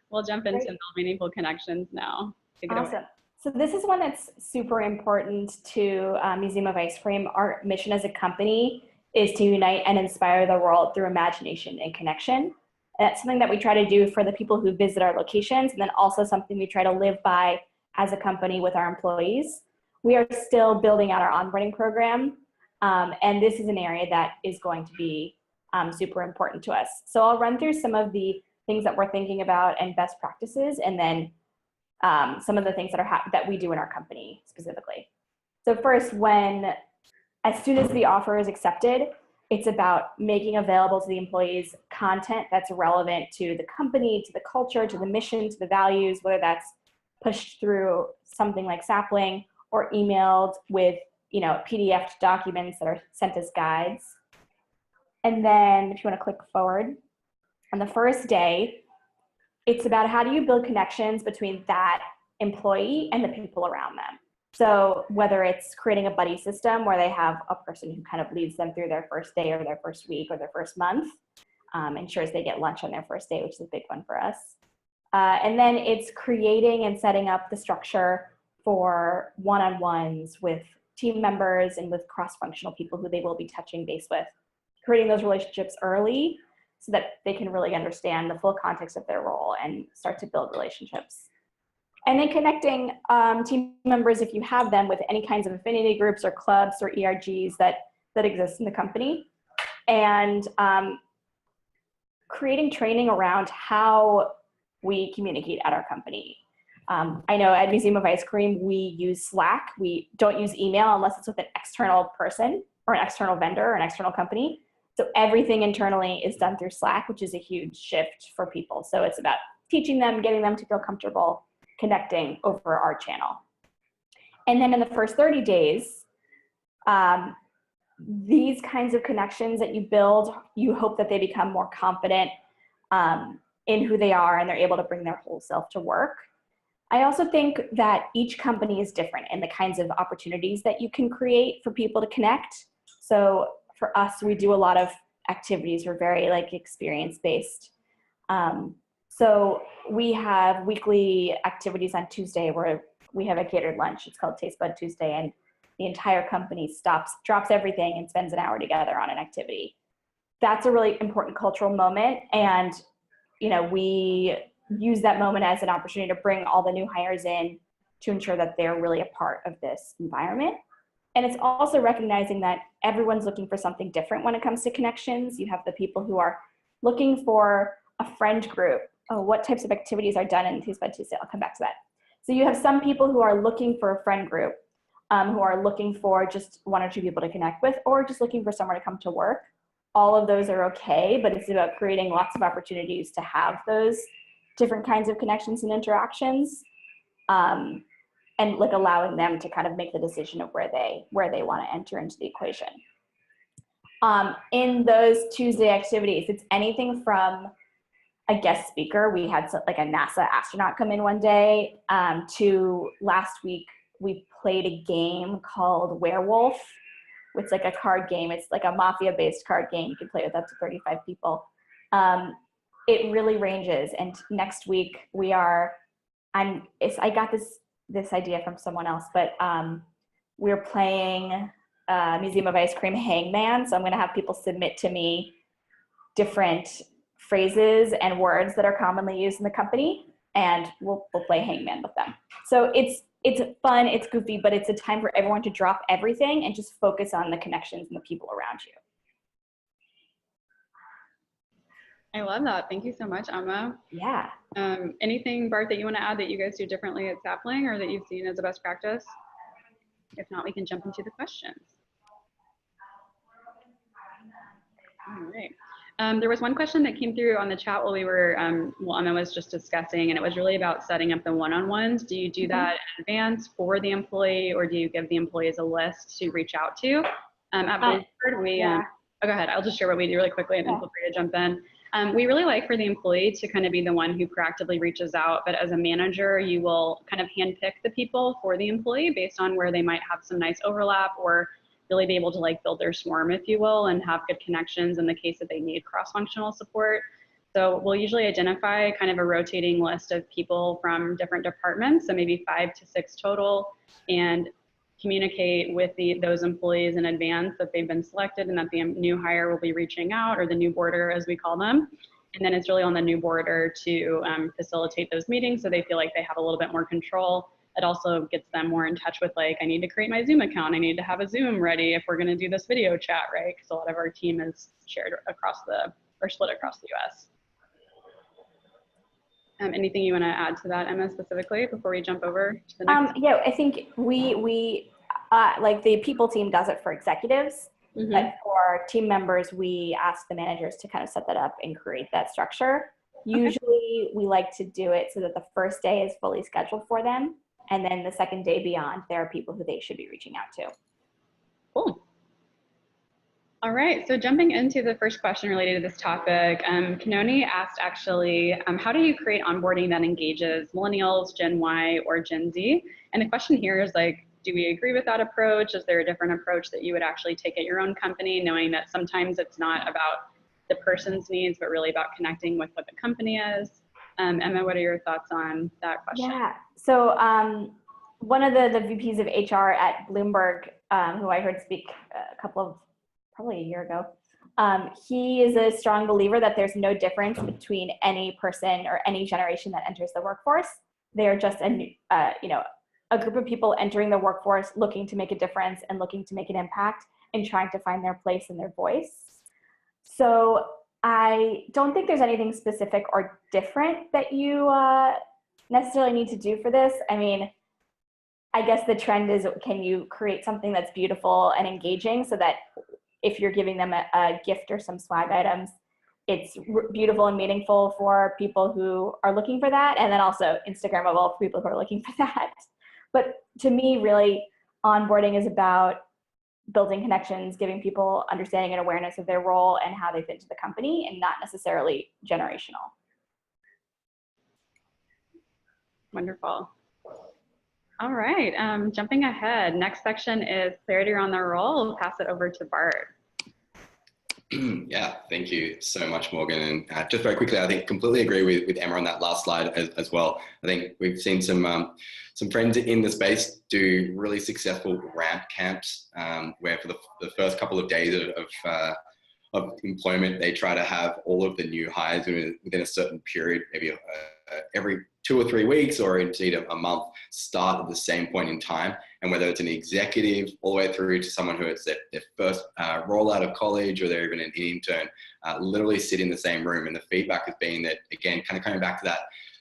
A: We'll jump into build meaningful connections now. Take it away.
D: Awesome. So this is one that's super important to Museum of Ice Cream. Our mission as a company is to unite and inspire the world through imagination and connection. And that's something that we try to do for the people who visit our locations, and then also something we try to live by as a company with our employees. We are still building out our onboarding program, and this is an area that is going to be super important to us. So I'll run through some of the things that we're thinking about and best practices, and then some of the things that we do in our company specifically. So first, as soon as the offer is accepted, it's about making available to the employees content that's relevant to the company, to the culture, to the mission, to the values, whether that's pushed through something like Sapling or emailed with PDF documents that are sent as guides. And then if you want to click forward, on the first day, it's about how do you build connections between that employee and the people around them. So whether it's creating a buddy system where they have a person who kind of leads them through their first day or their first week or their first month, ensures they get lunch on their first day, which is a big one for us. And then it's creating and setting up the structure for one-on-ones with team members and with cross-functional people who they will be touching base with, creating those relationships early so that they can really understand the full context of their role and start to build relationships. And then connecting team members, if you have them, with any kinds of affinity groups or clubs or ERGs that exist in the company, and creating training around how we communicate at our company. I know at Museum of Ice Cream, we use Slack. We don't use email unless it's with an external person or an external vendor or an external company. So everything internally is done through Slack, which is a huge shift for people. So it's about teaching them, getting them to feel comfortable connecting over our channel. And then in the first 30 days, these kinds of connections that you build, you hope that they become more confident in who they are and they're able to bring their whole self to work. I also think that each company is different in the kinds of opportunities that you can create for people to connect. So for us, we do a lot of activities. We're very experience-based. So we have weekly activities on Tuesday where we have a catered lunch. It's called Taste Bud Tuesday, and the entire company drops everything and spends an hour together on an activity. That's a really important cultural moment, and we use that moment as an opportunity to bring all the new hires in to ensure that they're really a part of this environment. And it's also recognizing that everyone's looking for something different when it comes to connections. You have the people who are looking for a friend group. Oh, what types of activities are done in Taste Bud Tuesday? I'll come back to that. So you have some people who are looking for a friend group, who are looking for just 1 or 2 people to connect with, or just looking for somewhere to come to work. All of those are okay, but it's about creating lots of opportunities to have those different kinds of connections and interactions, and like allowing them to kind of make the decision of where they want to enter into the equation. In those Tuesday activities, it's anything from a guest speaker. We had like a NASA astronaut come in one day, to last week we played a game called Werewolf. It's like a card game. It's like a mafia-based card game. You can play with up to 35 people. It really ranges. And next week I got this idea from someone else, but we're playing Museum of Ice Cream Hangman. So I'm gonna have people submit to me different phrases and words that are commonly used in the company, and we'll play hangman with them. So it's fun, it's goofy, but it's a time for everyone to drop everything and just focus on the connections and the people around you.
A: I love that. Thank you so much, Emma.
D: Yeah.
A: Anything, Bart, that you want to add that you guys do differently at Sapling or that you've seen as a best practice? If not, we can jump into the questions. All right. There was one question that came through on the chat while we were, Emma was just discussing, and it was really about setting up the one-on-ones. Do you do that in advance for the employee, or do you give the employees a list to reach out to? At Blueboard, oh, go ahead. I'll just share what we do really quickly, and then feel free to jump in. We really like for the employee to kind of be the one who proactively reaches out, but as a manager, you will kind of handpick the people for the employee based on where they might have some nice overlap, or really be able to like build their swarm, if you will, and have good connections in the case that they need cross-functional support. So we'll usually identify kind of a rotating list of people from different departments, so maybe 5 to 6 total, and communicate with those employees in advance that they've been selected and that the new hire will be reaching out, or the new boarder as we call them. And then it's really on the new boarder to facilitate those meetings so they feel like they have a little bit more control. It also gets them more in touch with like, I need to create my Zoom account. I need to have a Zoom ready if we're gonna do this video chat, right? Because a lot of our team is shared across or split across the US. Anything you wanna add to that, Emma, specifically before we jump over to the next?
D: Yeah, I think we like the people team does it for executives, but for team members, we ask the managers to kind of set that up and create that structure. Okay. Usually we like to do it so that the first day is fully scheduled for them. And then the second day beyond, there are people who they should be reaching out to.
A: Cool. All right, so jumping into the first question related to this topic, Kanoni asked actually, how do you create onboarding that engages millennials, Gen Y, or Gen Z? And the question here is like, do we agree with that approach? Is there a different approach that you would actually take at your own company, knowing that sometimes it's not about the person's needs, but really about connecting with what the company is? Emma, what are your thoughts on that question?
D: Yeah, so one of the VPs of HR at Bloomberg, who I heard speak probably a year ago, he is a strong believer that there's no difference between any person or any generation that enters the workforce. They're just a group of people entering the workforce looking to make a difference and looking to make an impact and trying to find their place and their voice. So I don't think there's anything specific or different that you necessarily need to do for this. I mean, I guess the trend is, can you create something that's beautiful and engaging so that if you're giving them a gift or some swag items, it's beautiful and meaningful for people who are looking for that, and then also Instagrammable for people who are looking for that. But to me, really, onboarding is about building connections, giving people understanding and awareness of their role and how they fit into the company, and not necessarily generational.
A: Wonderful. All right, jumping ahead, next section is clarity around the role. We'll pass it over to Bart.
B: Yeah, thank you so much, Morgan. And just very quickly, I think completely agree with Emma on that last slide as well. I think we've seen some friends in the space do really successful ramp camps, where for the first couple of days of employment, they try to have all of the new hires within a certain period, maybe every 2 or 3 weeks, or indeed a month, start at the same point in time. And whether it's an executive all the way through to someone who it's their first rollout of college, or they're even an intern, literally sit in the same room. And the feedback has been that, again, kind of coming back to that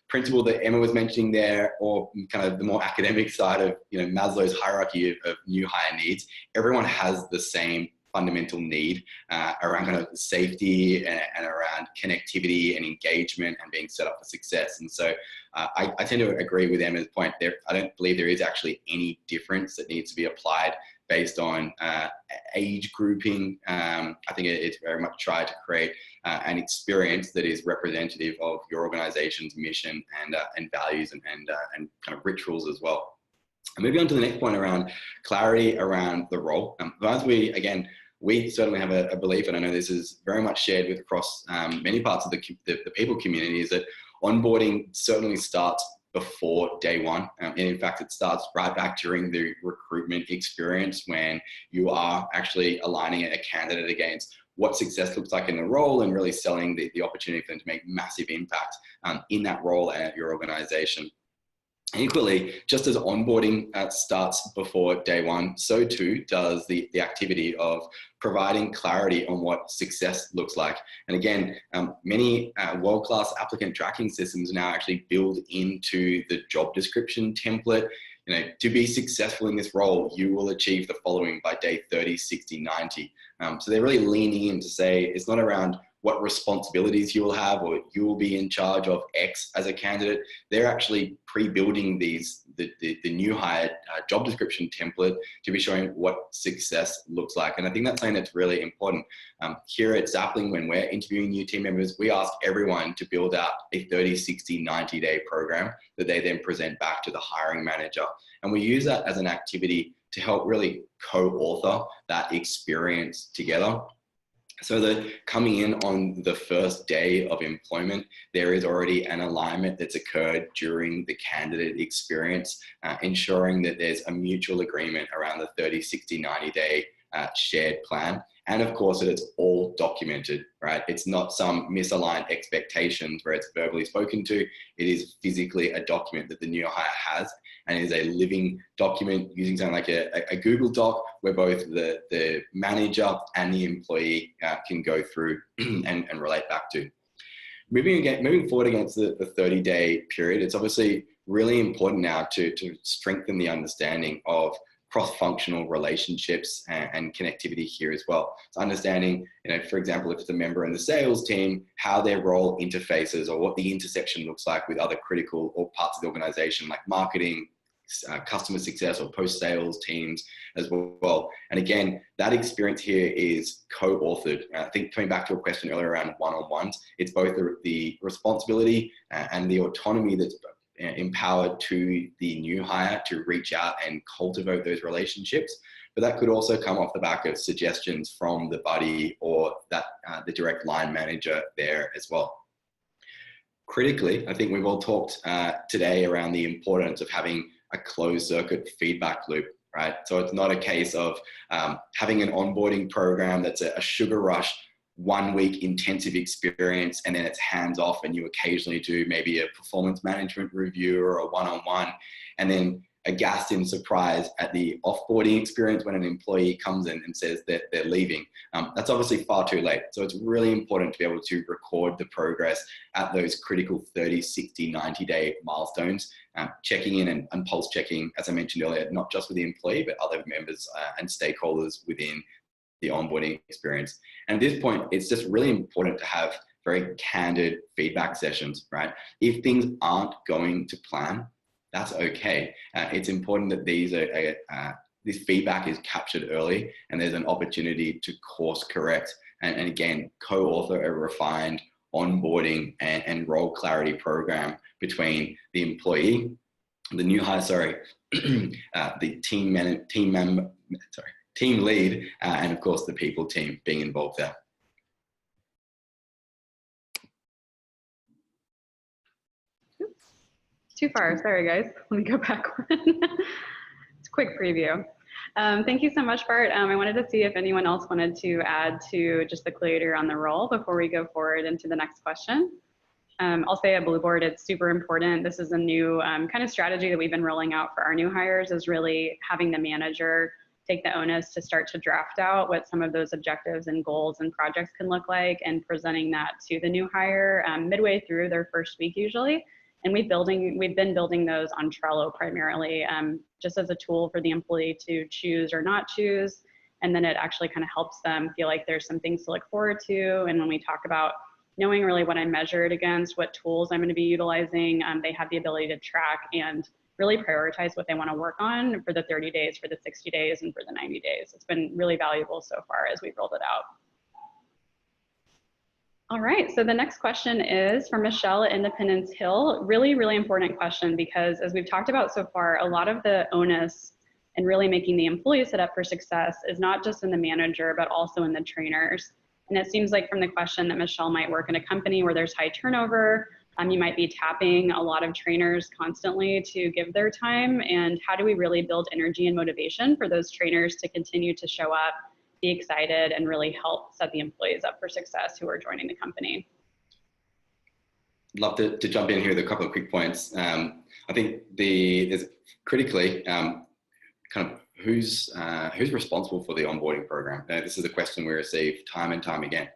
B: principle that Emma was mentioning there, or kind of the more academic side of Maslow's hierarchy of new hire needs, everyone has the same fundamental need around kind of safety and around connectivity and engagement and being set up for success. And so I tend to agree with Emma's point there. I don't believe there is actually any difference that needs to be applied based on age grouping. I think it's very much tried to create an experience that is representative of your organization's mission and values and kind of rituals as well. And moving on to the next point around clarity around the role. As we certainly have a belief, and I know this is very much shared with across many parts of the people community, is that onboarding certainly starts before day one. And in fact, it starts right back during the recruitment experience when you are actually aligning a candidate against what success looks like in the role and really selling the opportunity for them to make massive impact in that role at your organization. Equally, just as onboarding starts before day one, so too does the activity of providing clarity on what success looks like. And again, many world-class applicant tracking systems now actually build into the job description template. You know, to be successful in this role, you will achieve the following by day 30, 60, 90. So they're really leaning in to say it's not around what responsibilities you will have or you will be in charge of X as a candidate. They're actually pre-building the new hire job description template to be showing what success looks like. And I think that's something that's really important. Here at Sapling, when we're interviewing new team members, we ask everyone to build out a 30, 60, 90-day program that they then present back to the hiring manager. And we use that as an activity to help really co-author that experience together. So that coming in on the first day of employment, there is already an alignment that's occurred during the candidate experience, ensuring that there's a mutual agreement around the 30, 60, 90-day shared plan. And of course, that it's all documented, right? It's not some misaligned expectations where it's verbally spoken to. It is physically a document that the new hire has, and is a living document using something like a Google Doc where both the manager and the employee can go through and relate back to. Moving forward against the 30-day period, it's obviously really important now to strengthen the understanding of cross-functional relationships and connectivity here as well. So understanding, for example, if it's a member in the sales team, how their role interfaces or what the intersection looks like with other critical or parts of the organization like marketing, customer success or post-sales teams as well. And again, that experience here is co-authored. I think coming back to a question earlier around one-on-ones, it's both the responsibility and the autonomy that's empowered to the new hire to reach out and cultivate those relationships. But that could also come off the back of suggestions from the buddy or that the direct line manager there as well. Critically, I think we've all talked today around the importance of having a closed circuit feedback loop, right? So it's not a case of having an onboarding program that's a sugar rush, 1 week intensive experience, and then it's hands off and you occasionally do maybe a performance management review or a one-on-one, and then aghast in surprise at the offboarding experience when an employee comes in and says that they're leaving. That's obviously far too late. So it's really important to be able to record the progress at those critical 30, 60, 90-day milestones, checking in and pulse checking, as I mentioned earlier, not just with the employee, but other members and stakeholders within the onboarding experience. And at this point, it's just really important to have very candid feedback sessions, right? If things aren't going to plan, that's okay. It's important that this feedback is captured early and there's an opportunity to course correct and again, co-author a refined onboarding and role clarity program between the employee, the new hire, the team lead, and of course the people team being involved there.
A: Too far, sorry guys. Let me go back one. It's a quick preview. Thank you so much, Bart. I wanted to see if anyone else wanted to add to just the clarity on the role before we go forward into the next question. I'll say at Blueboard, it's super important. This is a new kind of strategy that we've been rolling out for our new hires, is really having the manager take the onus to start to draft out what some of those objectives and goals and projects can look like, and presenting that to the new hire midway through their first week usually. And we've been building those on Trello primarily, just as a tool for the employee to choose or not choose, And then it actually kind of helps them feel like there's some things to look forward to. And when we talk about knowing really what I measured against, what tools I'm going to be utilizing, they have the ability to track and really prioritize what they want to work on for the 30 days, for the 60 days, and for the 90 days. It's been really valuable so far as we've rolled it out. All right, so the next question is from Michelle at Independence Hill. Really, really important question, because as we've talked about so far, a lot of the onus and really making the employees set up for success is not just in the manager, but also in the trainers. And it seems like from the question that Michelle might work in a company where there's high turnover. You might be tapping a lot of trainers constantly to give their time. And how do we really build energy and motivation for those trainers to continue to show up, be excited, and really help set the employees up for success who are joining the company?
B: I'd love to jump in here with a couple of quick points. I think there's critically kind of who's responsible for the onboarding program. This is a question we receive time and time again.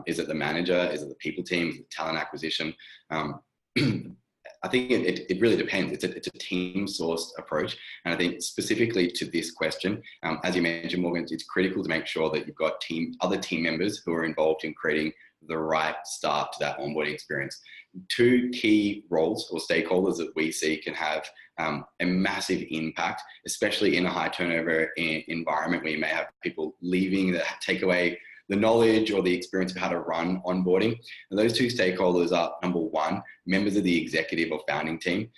B: Is it the manager? Is it the people team? Is it talent acquisition? I think it really depends. It's a team-sourced approach. And I think specifically to this question, as you mentioned, Morgan, it's critical to make sure that you've got other team members who are involved in creating the right start to that onboarding experience. Two key roles or stakeholders that we see can have a massive impact, especially in a high turnover environment where you may have people leaving that take away the knowledge or the experience of how to run onboarding. And those two stakeholders are, number one, members of the executive or founding team.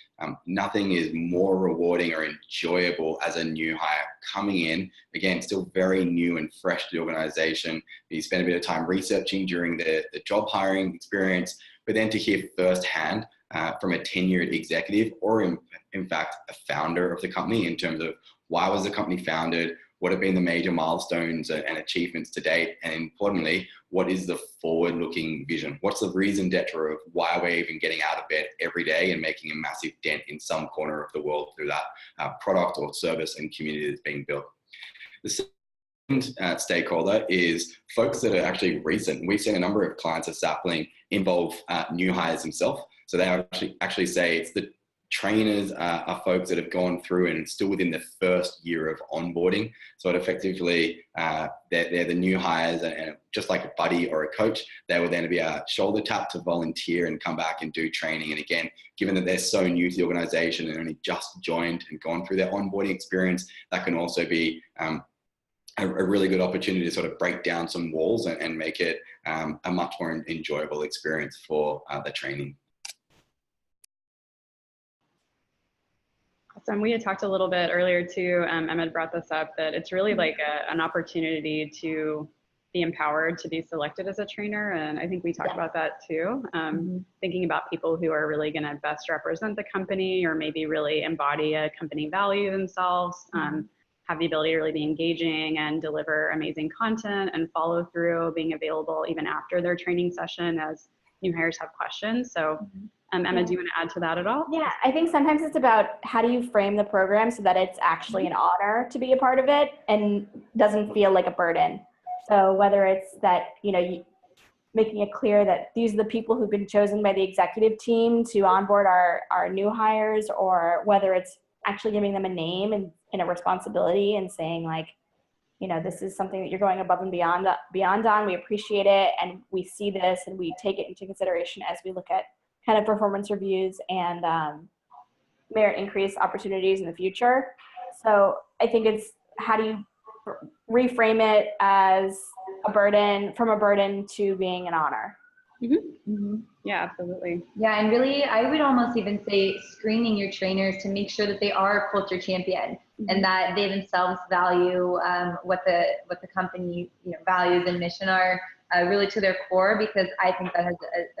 B: Nothing is more rewarding or enjoyable as a new hire coming in, again, still very new and fresh to the organization. You spend a bit of time researching during the job hiring experience, but then to hear firsthand from a tenured executive or in fact, a founder of the company in terms of why was the company founded, what have been the major milestones and achievements to date? And importantly, what is the forward-looking vision? What's the reason d'etre of why we're even getting out of bed every day and making a massive dent in some corner of the world through that product or service and community that's being built? The second stakeholder is folks that are actually recent. We've seen a number of clients of Sapling involve new hires themselves. So they actually say it's the trainers are folks that have gone through and still within the first year of onboarding. So it effectively, they're the new hires, and just like a buddy or a coach, they will then be a shoulder tap to volunteer and come back and do training. And again, given that they're so new to the organization and only just joined and gone through their onboarding experience, that can also be a really good opportunity to sort of break down some walls and make it a much more enjoyable experience for the training.
A: Awesome. We had talked a little bit earlier too, Emmett brought this up, that it's really like an opportunity to be empowered to be selected as a trainer. And I think we talked about that too. Thinking about people who are really going to best represent the company or maybe really embody a company value themselves, have the ability to really be engaging and deliver amazing content and follow through, being available even after their training session as new hires have questions. So Emma, do you want to add to that at all?
D: Yeah, I think sometimes it's about how do you frame the program so that it's actually an honor to be a part of it and doesn't feel like a burden. So whether it's that, making it clear that these are the people who've been chosen by the executive team to onboard our new hires, or whether it's actually giving them a name and a responsibility and saying like, this is something that you're going above and beyond on. We appreciate it, and we see this and we take it into consideration as we look at kind of performance reviews and merit increase opportunities in the future. So I think it's how do you reframe it as a burden, from a burden to being an honor.
A: Yeah, absolutely.
C: Yeah, and really, I would almost even say screening your trainers to make sure that they are a culture champion and that they themselves value what the company values and mission are really to their core, because I think that has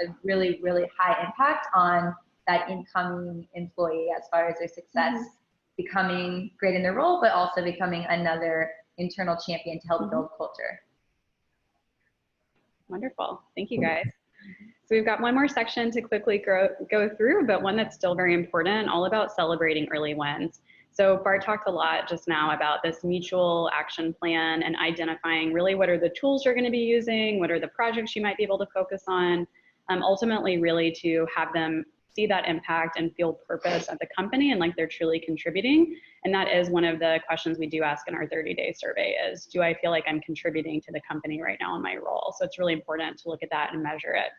C: a really, really high impact on that incoming employee as far as their success becoming great in their role, but also becoming another internal champion to help build culture.
A: Wonderful. Thank you, guys. So we've got one more section to quickly go through, but one that's still very important, all about celebrating early wins. So Bart talked a lot just now about this mutual action plan and identifying really what are the tools you're going to be using, what are the projects you might be able to focus on, ultimately really to have them see that impact and feel purpose at the company and like they're truly contributing. And that is one of the questions we do ask in our 30-day survey is, do I feel like I'm contributing to the company right now in my role? So it's really important to look at that and measure it.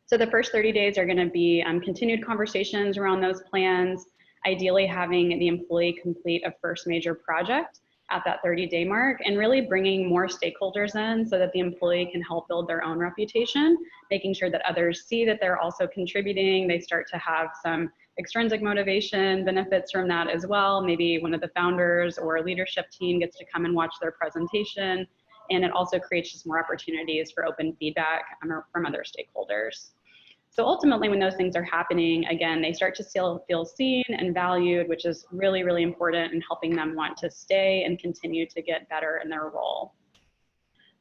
A: So the first 30 days are going to be continued conversations around those plans, ideally having the employee complete a first major project at that 30-day mark, and really bringing more stakeholders in so that the employee can help build their own reputation, making sure that others see that they're also contributing. They start to have some extrinsic motivation benefits from that as well. Maybe one of the founders or a leadership team gets to come and watch their presentation. And it also creates just more opportunities for open feedback from other stakeholders. So ultimately, when those things are happening, again, they start to feel seen and valued, which is really, really important in helping them want to stay and continue to get better in their role.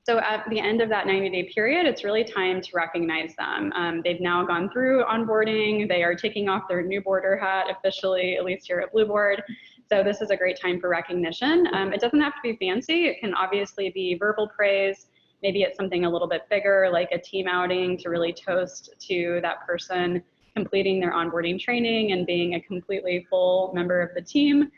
A: So at the end of that 90-day period, it's really time to recognize them. They've now gone through onboarding. They are taking off their new boarder hat officially, at least here at Blueboard. So this is a great time for recognition. It doesn't have to be fancy. It can obviously be verbal praise. Maybe it's something a little bit bigger, like a team outing to really toast to that person completing their onboarding training and being a completely full member of the team.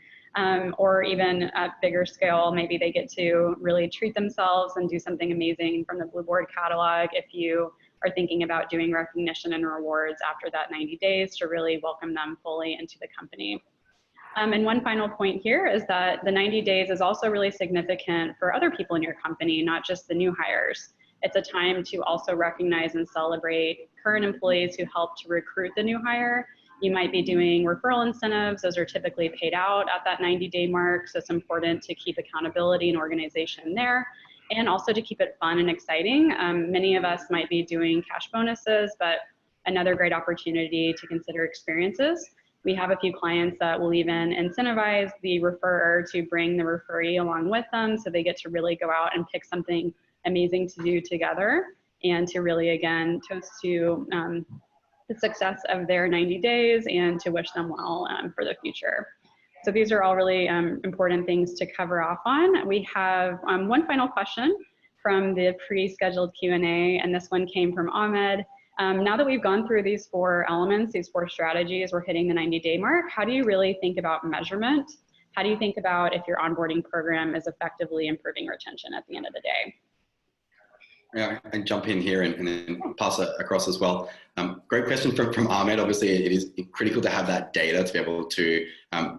A: Or even at bigger scale, maybe they get to really treat themselves and do something amazing from the Blueboard catalog if you are thinking about doing recognition and rewards after that 90 days to really welcome them fully into the company. And one final point here is that the 90 days is also really significant for other people in your company, not just the new hires. It's a time to also recognize and celebrate current employees who helped to recruit the new hire. You might be doing referral incentives. Those are typically paid out at that 90-day mark. So it's important to keep accountability and organization there, and also to keep it fun and exciting. Many of us might be doing cash bonuses, but another great opportunity to consider experiences. We have a few clients that will even incentivize the referrer to bring the referee along with them, so they get to really go out and pick something amazing to do together, and to really, again, toast to the success of their 90 days and to wish them well for the future. So these are all really important things to cover off on. We have one final question from the pre-scheduled Q&A, and this one came from Ahmed. Now that we've gone through these 4 elements, these 4 strategies, we're hitting the 90-day mark. How do you really think about measurement? How do you think about if your onboarding program is effectively improving retention at the end of the day?
B: Yeah, I can jump in here and then pass it across as well. Great question from Ahmed. Obviously, it is critical to have that data to be able to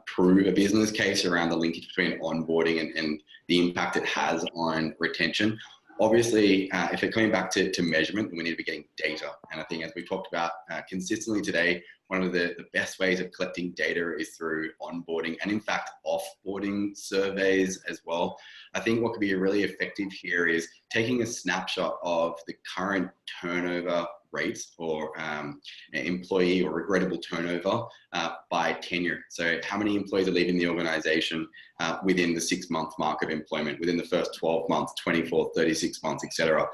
B: prove a business case around the linkage between onboarding and the impact it has on retention. Obviously, if it's coming back to measurement, we need to be getting data. And I think, as we talked about consistently today, one of the best ways of collecting data is through onboarding and, in fact, offboarding surveys as well. I think what could be really effective here is taking a snapshot of the current turnover rates or employee or regrettable turnover by tenure. So how many employees are leaving the organization within the 6-month mark of employment, within the first 12 months, 24, 36 months, etc.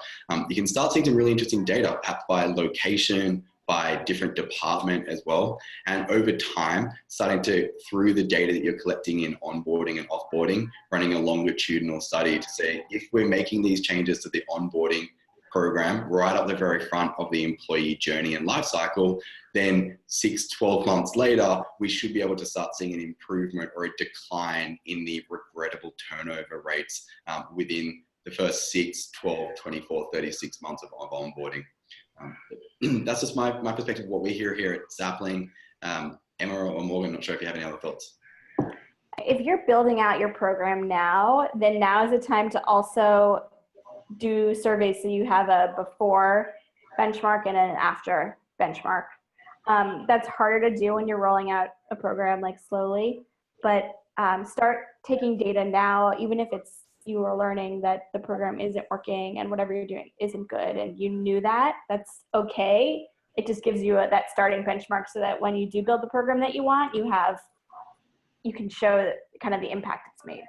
B: You can start seeing some really interesting data, perhaps by location, by different department as well. And over time, starting to, through the data that you're collecting in onboarding and offboarding, running a longitudinal study to say, if we're making these changes to the onboarding program right up the very front of the employee journey and life cycle, then 6-12 months later, we should be able to start seeing an improvement or a decline in the regrettable turnover rates within the first 6, 12, 24, 36 months of onboarding. That's just my perspective of what we hear here at Sapling. Emma or Morgan, not sure if you have any other thoughts.
D: If you're building out your program now, then now is the time to also do surveys so you have a before benchmark and an after benchmark. That's harder to do when you're rolling out a program like slowly, but start taking data now, even if it's you are learning that the program isn't working and whatever you're doing isn't good and you knew that, that's okay. It just gives you that starting benchmark so that when you do build the program that you want, you can show kind of the impact it's made.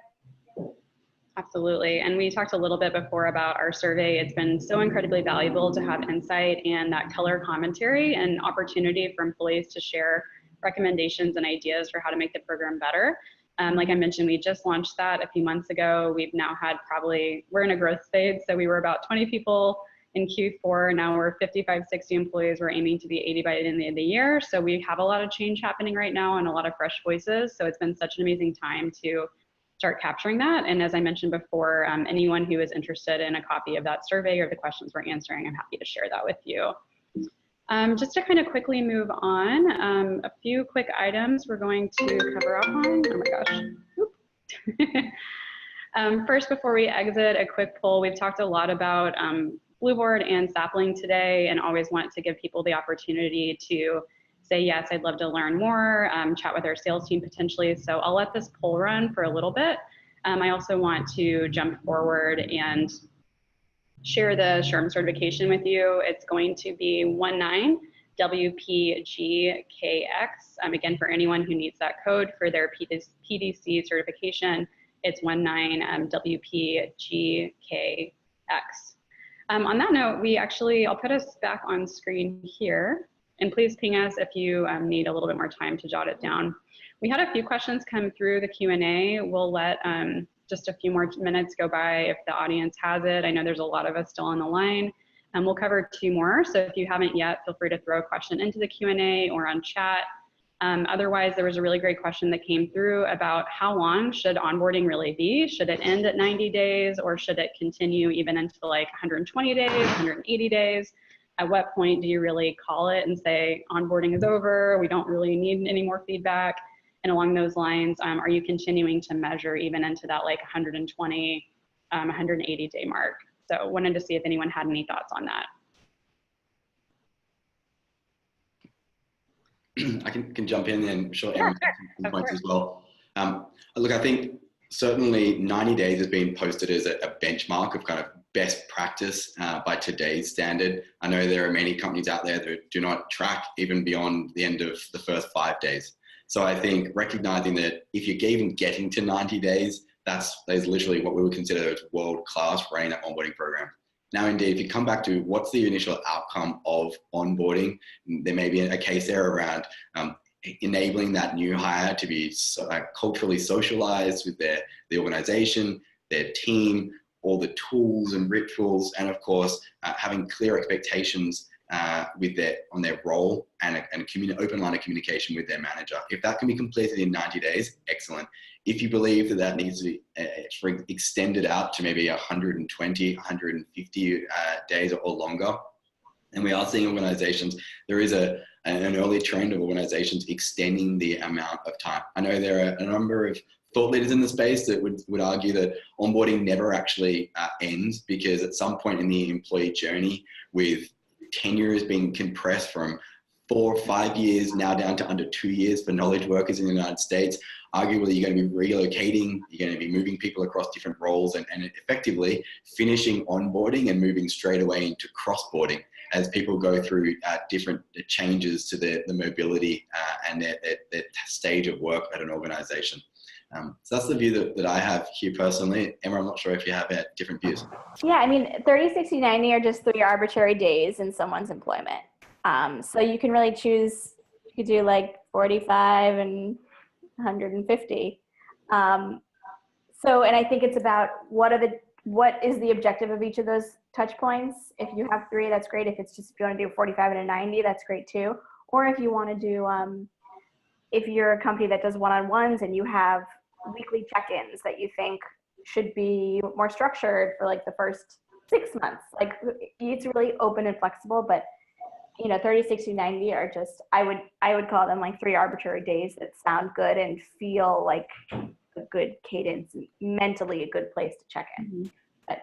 A: Absolutely. And we talked a little bit before about our survey. It's been so incredibly valuable to have insight and that color commentary and opportunity for employees to share recommendations and ideas for how to make the program better. Like I mentioned, we just launched that a few months ago. We've now had we're in a growth phase. So we were about 20 people in Q4. Now we're 55, 60 employees. We're aiming to be 80 by the end of the year. So we have a lot of change happening right now and a lot of fresh voices. So it's been such an amazing time to start capturing that. And as I mentioned before, anyone who is interested in a copy of that survey or the questions we're answering, I'm happy to share that with you. Just to kind of quickly move on, a few quick items we're going to cover off on. Oh my gosh. First, before we exit, a quick poll. We've talked a lot about Blueboard and Sapling today, and always want to give people the opportunity to say, yes, I'd love to learn more, chat with our sales team potentially. So I'll let this poll run for a little bit. I also want to jump forward and share the SHRM certification with you. It's going to be 19WPGKX. Again, for anyone who needs that code for their PDC certification, it's 19WPGKX. On that note, I'll put us back on screen here. And please ping us if you need a little bit more time to jot it down. We had a few questions come through the Q&A. We'll let just a few more minutes go by if the audience has it. I know there's a lot of us still on the line. We'll cover 2 more. So if you haven't yet, feel free to throw a question into the Q&A or on chat. Otherwise, there was a really great question that came through about how long should onboarding really be? Should it end at 90 days or should it continue even until like 120 days, 180 days? At what point do you really call it and say onboarding is over, we don't really need any more feedback? And along those lines, are you continuing to measure even into that like 120, 180 day mark? So wanted to see if anyone had any thoughts on that.
B: I can jump in and sure,
A: Sure,
B: some points as well. Look, I think certainly 90 days has been posted as a benchmark of kind of best practice by today's standard. I know there are many companies out there that do not track even beyond the end of the first 5 days. So I think recognizing that if you're even getting to 90 days, that is literally what we would consider as world-class running that onboarding program. Now, indeed, if you come back to what's the initial outcome of onboarding, there may be a case there around enabling that new hire to be culturally socialized with the organization, their team, all the tools and rituals, and of course, having clear expectations on their role and open line of communication with their manager. If that can be completed in 90 days, excellent. If you believe that that needs to be extended out to maybe 120, 150 days or longer, and we are seeing organizations, there is an early trend of organizations extending the amount of time. I know there are a number of thought leaders in the space that would argue that onboarding never actually ends, because at some point in the employee journey, with tenure is being compressed from 4 or 5 years now down to under 2 years for knowledge workers in the United States, arguably you're going to be relocating, you're going to be moving people across different roles and effectively finishing onboarding and moving straight away into cross-boarding as people go through different changes to the mobility and their stage of work at an organization. So that's the view that I have here personally. Emma, I'm not sure if you have different views.
D: Yeah, I mean, 30, 60, 90 are just 3 arbitrary days in someone's employment. So you can really choose, you could do like 45 and 150. And I think it's about what is the objective of each of those touch points. If you have 3, that's great. If you want to do 45 and a 90, that's great too. Or if you want to do, if you're a company that does one-on-ones and you have weekly check-ins that you think should be more structured for like the first 6 months, like it's really open and flexible, but 30, 60, 90 are just, I would call them like 3 arbitrary days that sound good and feel like a good cadence, mentally a good place to check in.
A: Mm-hmm.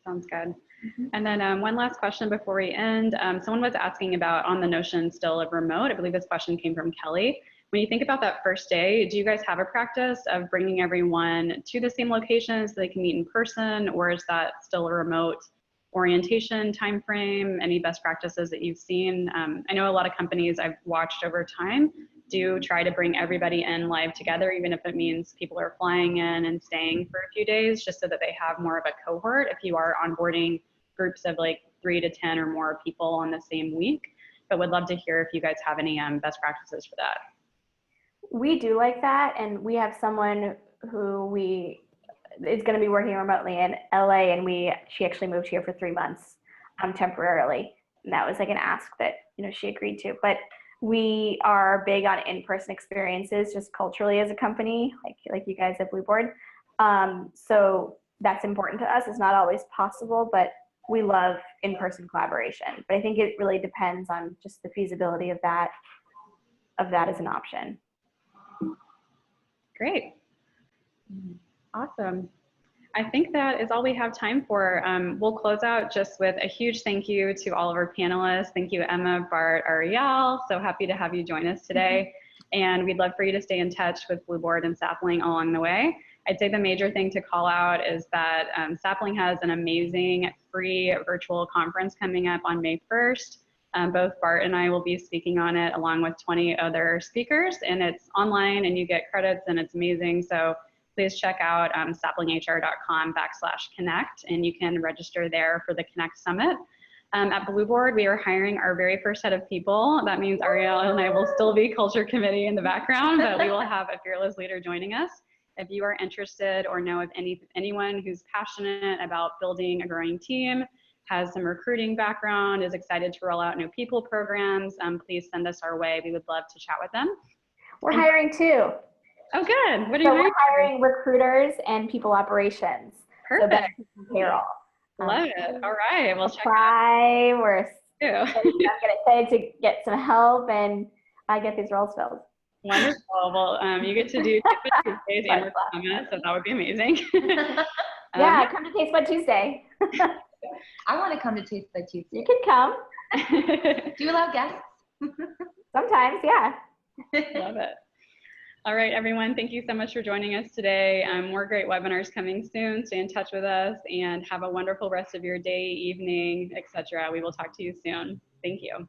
A: Sounds good. Mm-hmm. And then one last question before we end. Someone was asking about on the notion still of remote. I believe this question came from Kelly. When you think about that first day, do you guys have a practice of bringing everyone to the same location so they can meet in person, or is that still a remote orientation timeframe? Any best practices that you've seen? I know a lot of companies I've watched over time do try to bring everybody in live together, even if it means people are flying in and staying for a few days, just so that they have more of a cohort if you are onboarding groups of like 3 to 10 or more people on the same week. But would love to hear if you guys have any best practices for that.
D: We do like that, and we have someone who is going to be working remotely in LA, and she actually moved here for 3 months temporarily. And that was like an ask that, she agreed to. But we are big on in-person experiences just culturally as a company, like you guys at Blueboard. So that's important to us. It's not always possible, but we love in-person collaboration. But I think it really depends on just the feasibility of that as an option.
A: Great. Awesome. I think that is all we have time for. We'll close out just with a huge thank you to all of our panelists. Thank you, Emma, Bart, Ariel. So happy to have you join us today. And we'd love for you to stay in touch with Blueboard and Sapling along the way. I'd say the major thing to call out is that Sapling has an amazing free virtual conference coming up on May 1st. Both Bart and I will be speaking on it along with 20 other speakers, and it's online and you get credits and it's amazing. So please check out saplinghr.com/connect, and you can register there for the Connect Summit. At Blueboard, we are hiring our very first set of people. That means Ariel and I will still be culture committee in the background, but we will have a fearless leader joining us. If you are interested or know of anyone who's passionate about building a growing team, has some recruiting background, is excited to roll out new people programs, please send us our way. We would love to chat with them.
D: We're hiring too.
A: Oh, good. What are
D: So
A: you
D: we're hiring recruiters and people operations.
A: Perfect.
D: So benefits and payroll.
A: Love it. All right. We'll check
D: out. We're
A: I'm
D: excited to get some help and get these roles filled.
A: Wonderful. Well, you get to do Tuesdays and Summit, so that would be amazing.
D: Yeah, come to Taste Bud Tuesday.
C: I want to come to Taste Bud Tuesday.
D: You can come.
C: Do you allow guests?
D: Sometimes, yeah.
A: Love it. All right, everyone. Thank you so much for joining us today. More great webinars coming soon. Stay in touch with us and have a wonderful rest of your day, evening, etc. We will talk to you soon. Thank you.